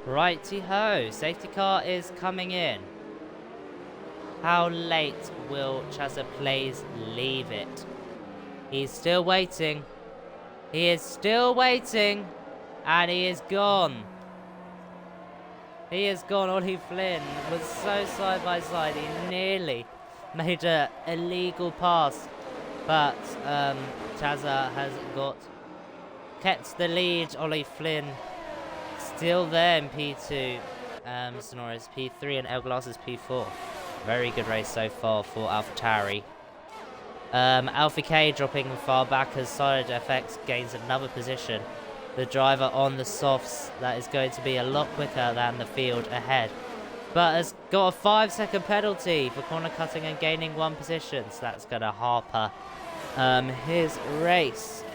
Righty-ho, safety car is coming in. How late will ChazaPlayz leave it? He's still waiting. He is still waiting. And he is gone. He is gone. Ollie Flynn was so side by side. He nearly made a illegal pass. But Chaza has kept the lead. Ollie Flynn still there in P2, Sonora's P3 and El Glass is P4. Very good race so far for AlphaTauri. Alpha K dropping far back as SideFx gains another position. The driver on the softs, that is going to be a lot quicker than the field ahead. But has got a 5-second penalty for corner cutting and gaining 1 position, so that's going to harper his race.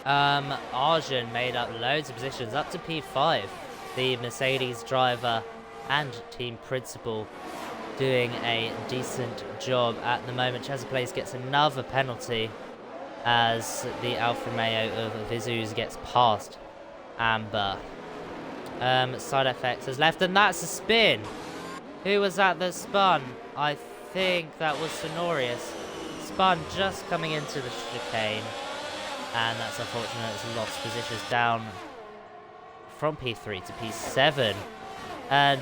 Arjun made up loads of positions, up to P5. The Mercedes driver and team principal doing a decent job at the moment. ChazaPlayz gets another penalty as the Alfa Romeo of Vizuz gets past Amber. SideFx has left, and that's a spin. Who was that spun? I think that was Sonorius. Spun just coming into the chicane. And that's unfortunate, it's lost positions down from P3 to P7. And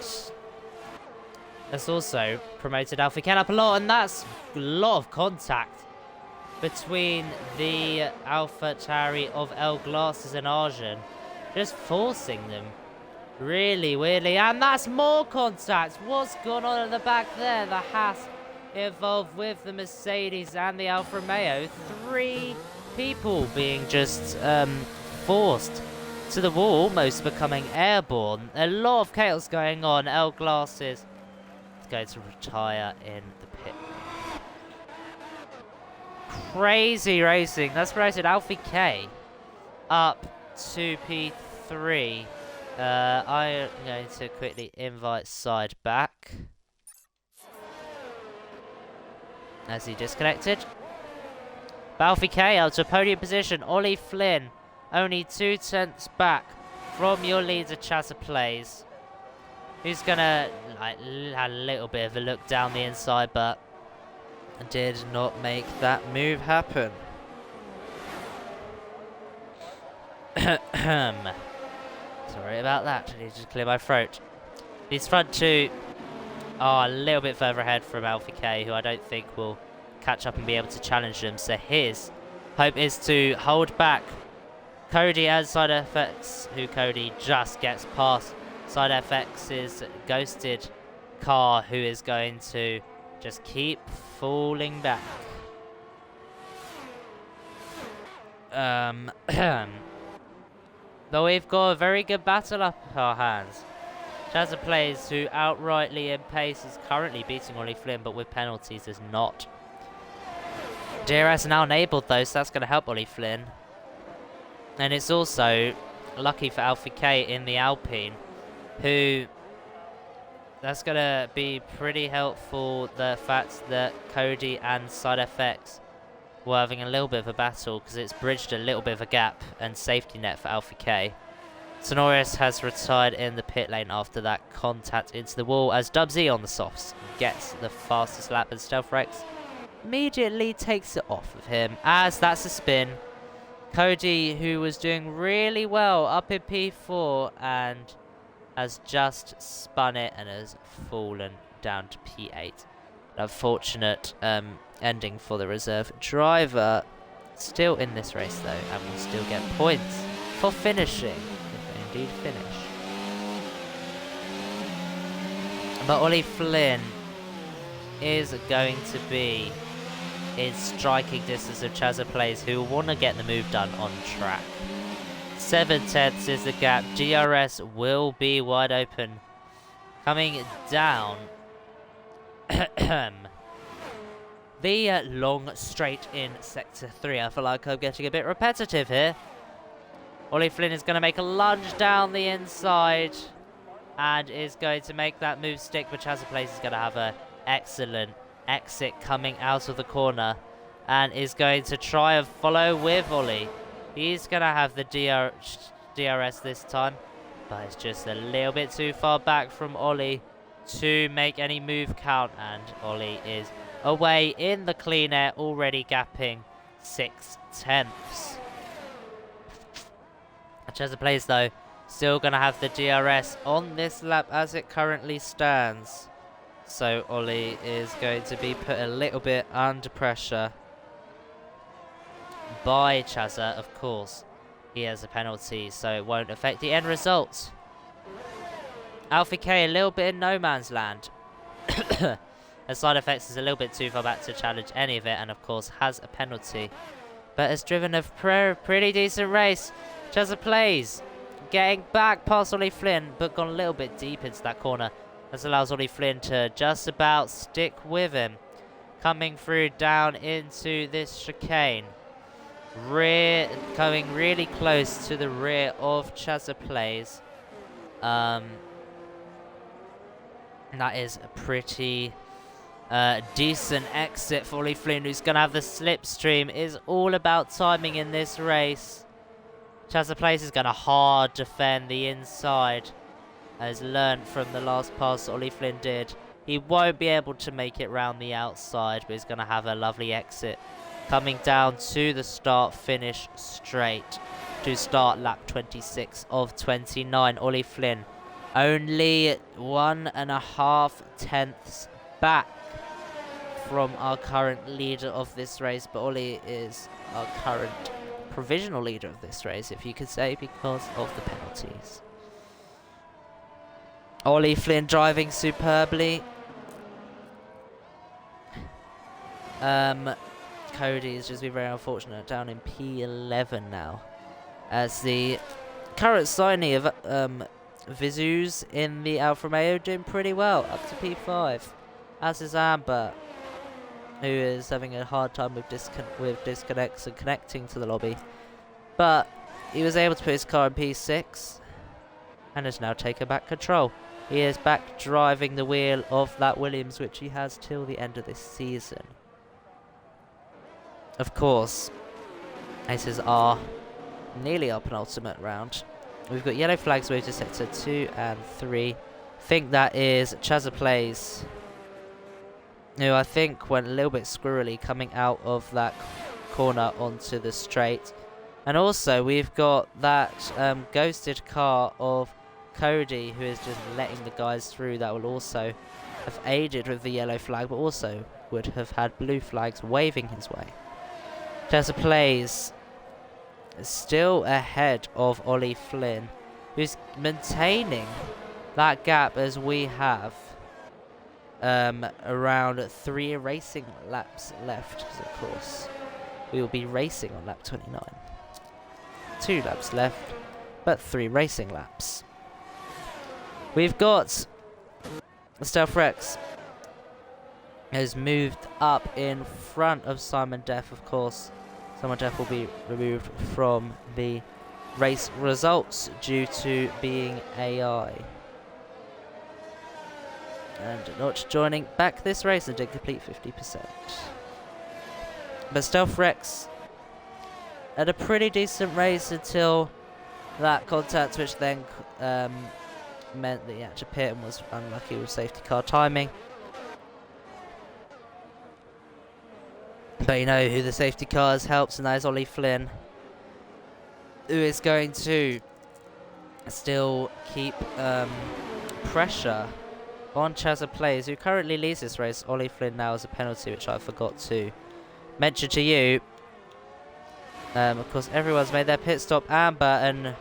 that's also promoted Alpha Ken up a lot, and that's a lot of contact between the AlphaTauri of El Glasses and Arjun. Just forcing them really weirdly. And that's more contact. What's going on at the back there? The Haas involved with the Mercedes and the Alfa Romeo. 3 people being just forced to the wall, almost becoming airborne. A lot of chaos going on. El Glasses is going to retire in the pit. Crazy racing. That's promoted Alfie K up to P3. I'm going to quickly invite Side back as he disconnected. Alfie K out to podium position. Ollie Flynn only 2/10 back from your leader ChazaPlayz, who's gonna had a little bit of a look down the inside, but did not make that move happen. Sorry about that. I need to clear my throat. These front 2 are a little bit further ahead from Alfie K, who I don't think will catch up and be able to challenge them. So his hope is to hold back Cody and SideFx, who Cody just gets past SideFx's ghosted car, who is going to just keep falling back. Though we've got a very good battle up our hands. ChazaPlayz, who outrightly in pace, is currently beating Ollie Flynn, but with penalties is not. DRS now enabled though, so that's going to help Ollie Flynn. And it's also lucky for Alfie K in the Alpine, who... That's going to be pretty helpful, the fact that Cody and SideFx were having a little bit of a battle, because it's bridged a little bit of a gap and safety net for Alfie K. Sonorius has retired in the pit lane after that contact into the wall, as Dubsy on the softs gets the fastest lap, and StealthRex immediately takes it off of him, as that's a spin. Cody, who was doing really well up in P4 and has just spun it and has fallen down to P8. An unfortunate ending for the reserve driver. Still in this race though, and will still get points for finishing, if they indeed finish. But Ollie Flynn is going to be in striking distance of ChazaPlayz, who want to get the move done on track. 7/10 is the gap. DRS will be wide open. Coming down the long straight in Sector 3. I feel like I'm getting a bit repetitive here. Ollie Flynn is going to make a lunge down the inside and is going to make that move stick, but ChazaPlayz is going to have an excellent exit coming out of the corner and is going to try and follow with Ollie. He's going to have the DRS this time, but it's just a little bit too far back from Ollie to make any move count, and Ollie is away in the clean air, already gapping 6/10. ChazaPlayz though, still going to have the DRS on this lap as it currently stands. So Ollie is going to be put a little bit under pressure by Chaza. Of course, he has a penalty, so it won't affect the end result. Alfie K a little bit in no man's land. As SideFx is a little bit too far back to challenge any of it, and of course has a penalty. But has driven a pretty decent race. ChazaPlayz getting back past Ollie Flynn, but gone a little bit deep into that corner. This allows Ollie Flynn to just about stick with him. Coming through down into this chicane. Coming really close to the rear of ChazaPlayz. That is a pretty decent exit for Ollie Flynn, who's going to have the slipstream. Is all about timing in this race. ChazaPlayz is going to hard defend the inside. Has learned from the last pass Ollie Flynn did. He won't be able to make it round the outside, but he's going to have a lovely exit. Coming down to the start-finish straight to start lap 26 of 29. Ollie Flynn only 1.5 tenths back from our current leader of this race, but Ollie is our current provisional leader of this race, if you could say, because of the penalties. Ollie Flynn driving superbly. Cody has just been very unfortunate, down in P11 now, as the current signee of Vizuz in the Alfa Romeo doing pretty well, up to P5, as is Amber, who is having a hard time with disconnects and connecting to the lobby. But he was able to put his car in P6 and has now taken back control. He is back driving the wheel of that Williams, which he has till the end of this season. Of course, this is nearly our penultimate round. We've got yellow flags moved to sector 2 and 3. I think that is ChazaPlayz, who I think went a little bit squirrely coming out of that corner onto the straight. And also we've got that ghosted car of Cody, who is just letting the guys through. That will also have aided with the yellow flag, but also would have had blue flags waving his way. ChazaPlayz is still ahead of Ollie Flynn, who's maintaining that gap as we have around 3 racing laps left. So of course, we will be racing on lap 29. 2 laps left, but 3 racing laps. We've got SideFx has moved up in front of Simon Def, of course. Simon Def will be removed from the race results due to being AI. And not joining back this race and did complete 50%. But SideFx had a pretty decent race until that contact, which then meant that he had to pit and was unlucky with safety car timing. But you know who the safety cars helps, and that is Ollie Flynn, who is going to still keep pressure on ChazaPlayz, who currently leads this race. Ollie Flynn now has a penalty, which I forgot to mention to you. Of course, everyone's made their pit stop. Amber and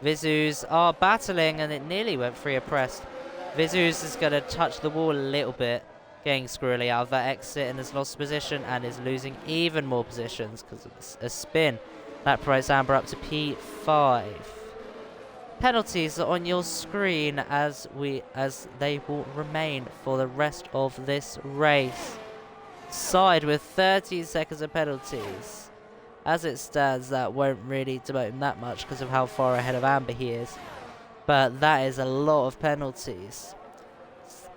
Vizus are battling, and it nearly went free oppressed. Vizus is going to touch the wall a little bit, getting squirrely out of that exit, and has lost position and is losing even more positions because of a spin. That provides Amber up to P5. Penalties are on your screen as they will remain for the rest of this race. Side with 30 seconds of penalties. As it stands, that won't really demote him that much because of how far ahead of Amber he is. But that is a lot of penalties.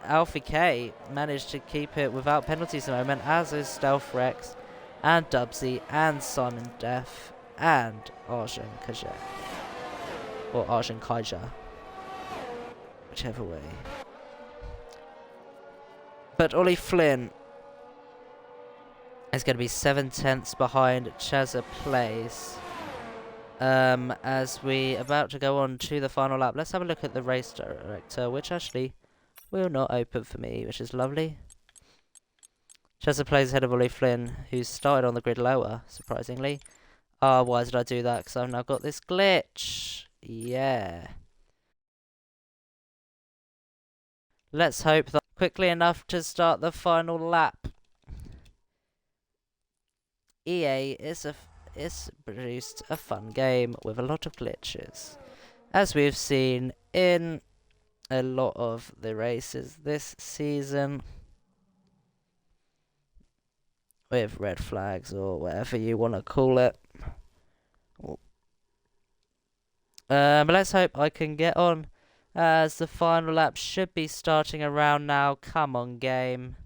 Alfie K managed to keep it without penalties at the moment, as is SideFx and Dubsy and Simon Def and Arshan Kaja. Or Arshan Kaja. Whichever way. But Ollie Flynn is going to be 7/10 behind ChazaPlayz. As we about to go on to the final lap, let's have a look at the race director, which actually will not open for me, which is lovely. ChazaPlayz ahead of Ollie Flynn, who started on the grid lower, surprisingly. Why did I do that? Because I've now got this glitch. Yeah. Let's hope that quickly enough to start the final lap. EA is produced a fun game with a lot of glitches, as we've seen in a lot of the races this season, with red flags or whatever you want to call it. But let's hope I can get on, as the final lap should be starting around now. Come on, game.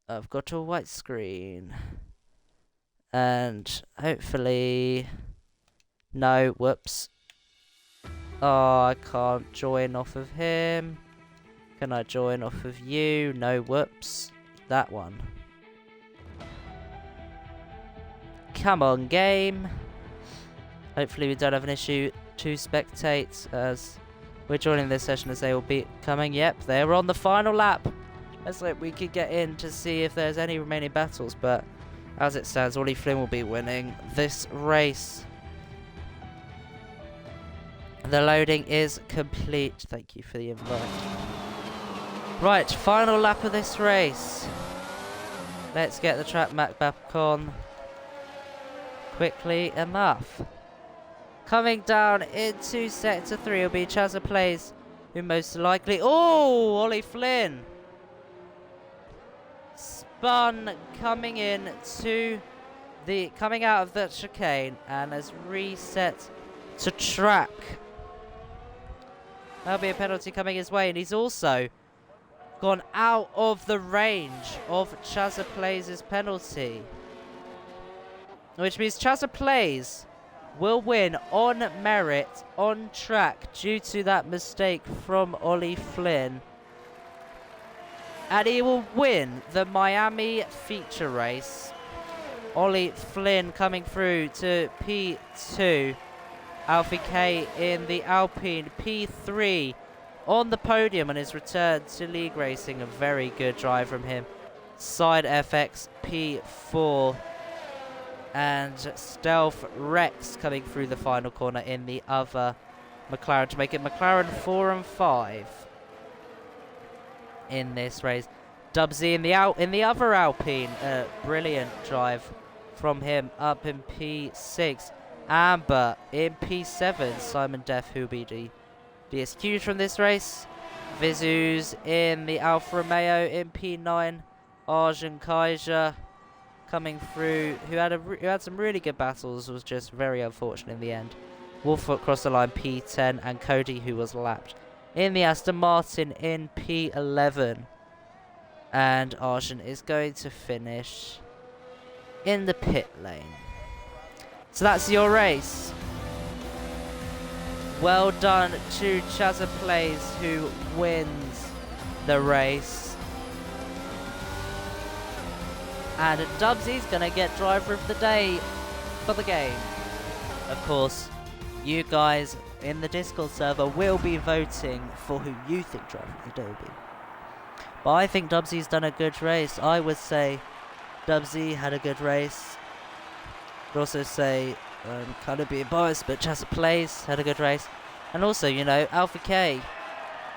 I've got a white screen. And hopefully... No, whoops. Oh, I can't join off of him. Can I join off of you? No, whoops. That one. Come on, game. Hopefully we don't have an issue to spectate, as we're joining this session as they will be coming. Yep, they're on the final lap. Let's hope we could get in to see if there's any remaining battles, but as it stands, Ollie Flynn will be winning this race. The loading is complete. Thank you for the invite. Right, final lap of this race. Let's get the track map back on quickly enough. Coming down into Sector 3 will be ChazaPlayz, who most likely... Oh, Ollie Flynn! Spun coming in to the... Coming out of that chicane and has reset to track. There'll be a penalty coming his way, and he's also gone out of the range of ChazaPlayz's penalty. Which means ChazaPlayz will win on merit, on track, due to that mistake from Ollie Flynn. And he will win the Miami feature race. Ollie Flynn coming through to P2. Alfie K in the Alpine, P3 on the podium on his return to league racing. A very good drive from him. SideFx, P4. And SideFx coming through the final corner in the other McLaren to make it McLaren 4 and 5 in this race. Dubsy in the other Alpine, brilliant drive from him up in P6. Amber in P7, Simon Def, who will be the excused from this race. Vizus in the Alfa Romeo in P9, Arjun Kaiser coming through, who had some really good battles, was just very unfortunate in the end. Wolffoot crossed the line P10, and Cody, who was lapped in the Aston Martin in P11. And Arjun is going to finish in the pit lane. So that's your race. Well done to ChazaPlayz, who wins the race. And Dubsy's going to get driver of the day for the game. Of course, you guys in the Discord server will be voting for who you think driver of the day will be. But I think Dubsy's done a good race. I would say Dubsy had a good race. I'd also say, kind of being biased, but ChazaPlayz had a good race. And also, you know, Alpha K,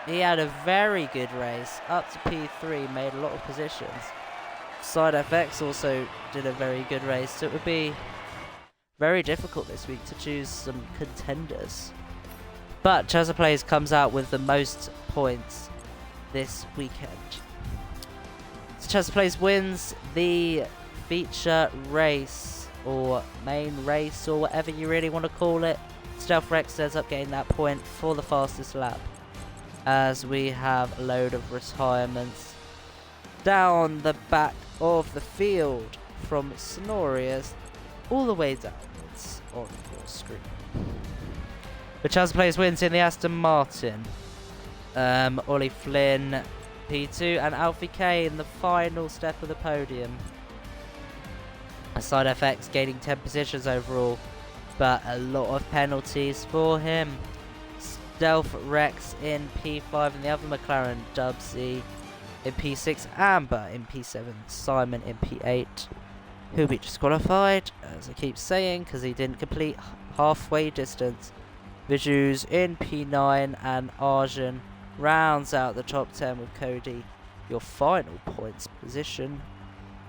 he had a very good race. Up to P3, made a lot of positions. SideFx also did a very good race. So it would be very difficult this week to choose some contenders. But ChazaPlayz comes out with the most points this weekend. So ChazaPlayz wins the feature race, or main race, or whatever you really want to call it. StealthRex ends up getting that point for the fastest lap, as we have a load of retirements down the back of the field from Snorius all the way downwards on your screen. But ChazaPlayz wins in the Aston Martin. Ollie Flynn P2 and Alfie K in the final step of the podium. SideFx gaining 10 positions overall, but a lot of penalties for him. StealthRex in P5 and the other McLaren, Dubsy in P6, Amber in P7, Simon in P8, who'll be disqualified, as I keep saying, because he didn't complete halfway distance. Vizus in P9 and Arjun rounds out the top 10 with Cody. Your final points position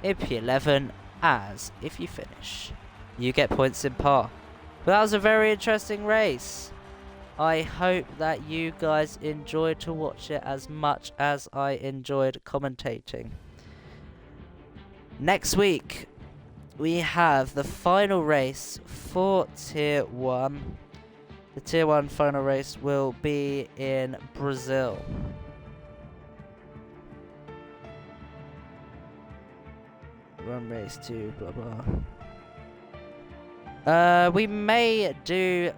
in P11, as if you finish, you get points in par. But that was a very interesting race. I hope that you guys enjoyed to watch it as much as I enjoyed commentating. Next week, we have the final race for Tier 1. The Tier 1 final race will be in Brazil. Run race 2, blah blah. We may do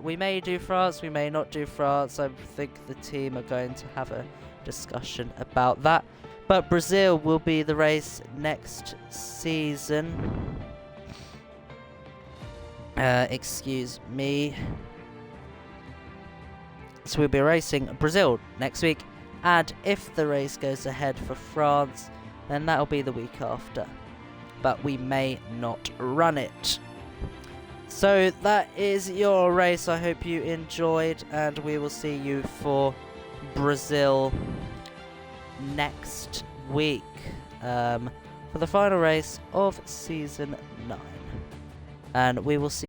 France, we may not do France. I think the team are going to have a discussion about that. But Brazil will be the race next season. Excuse me. So we'll be racing Brazil next week, and if the race goes ahead for France, then that'll be the week after. But we may not run it. So that is your race. I hope you enjoyed, and we will see you for Brazil next week for the final race of Season 9. And we will see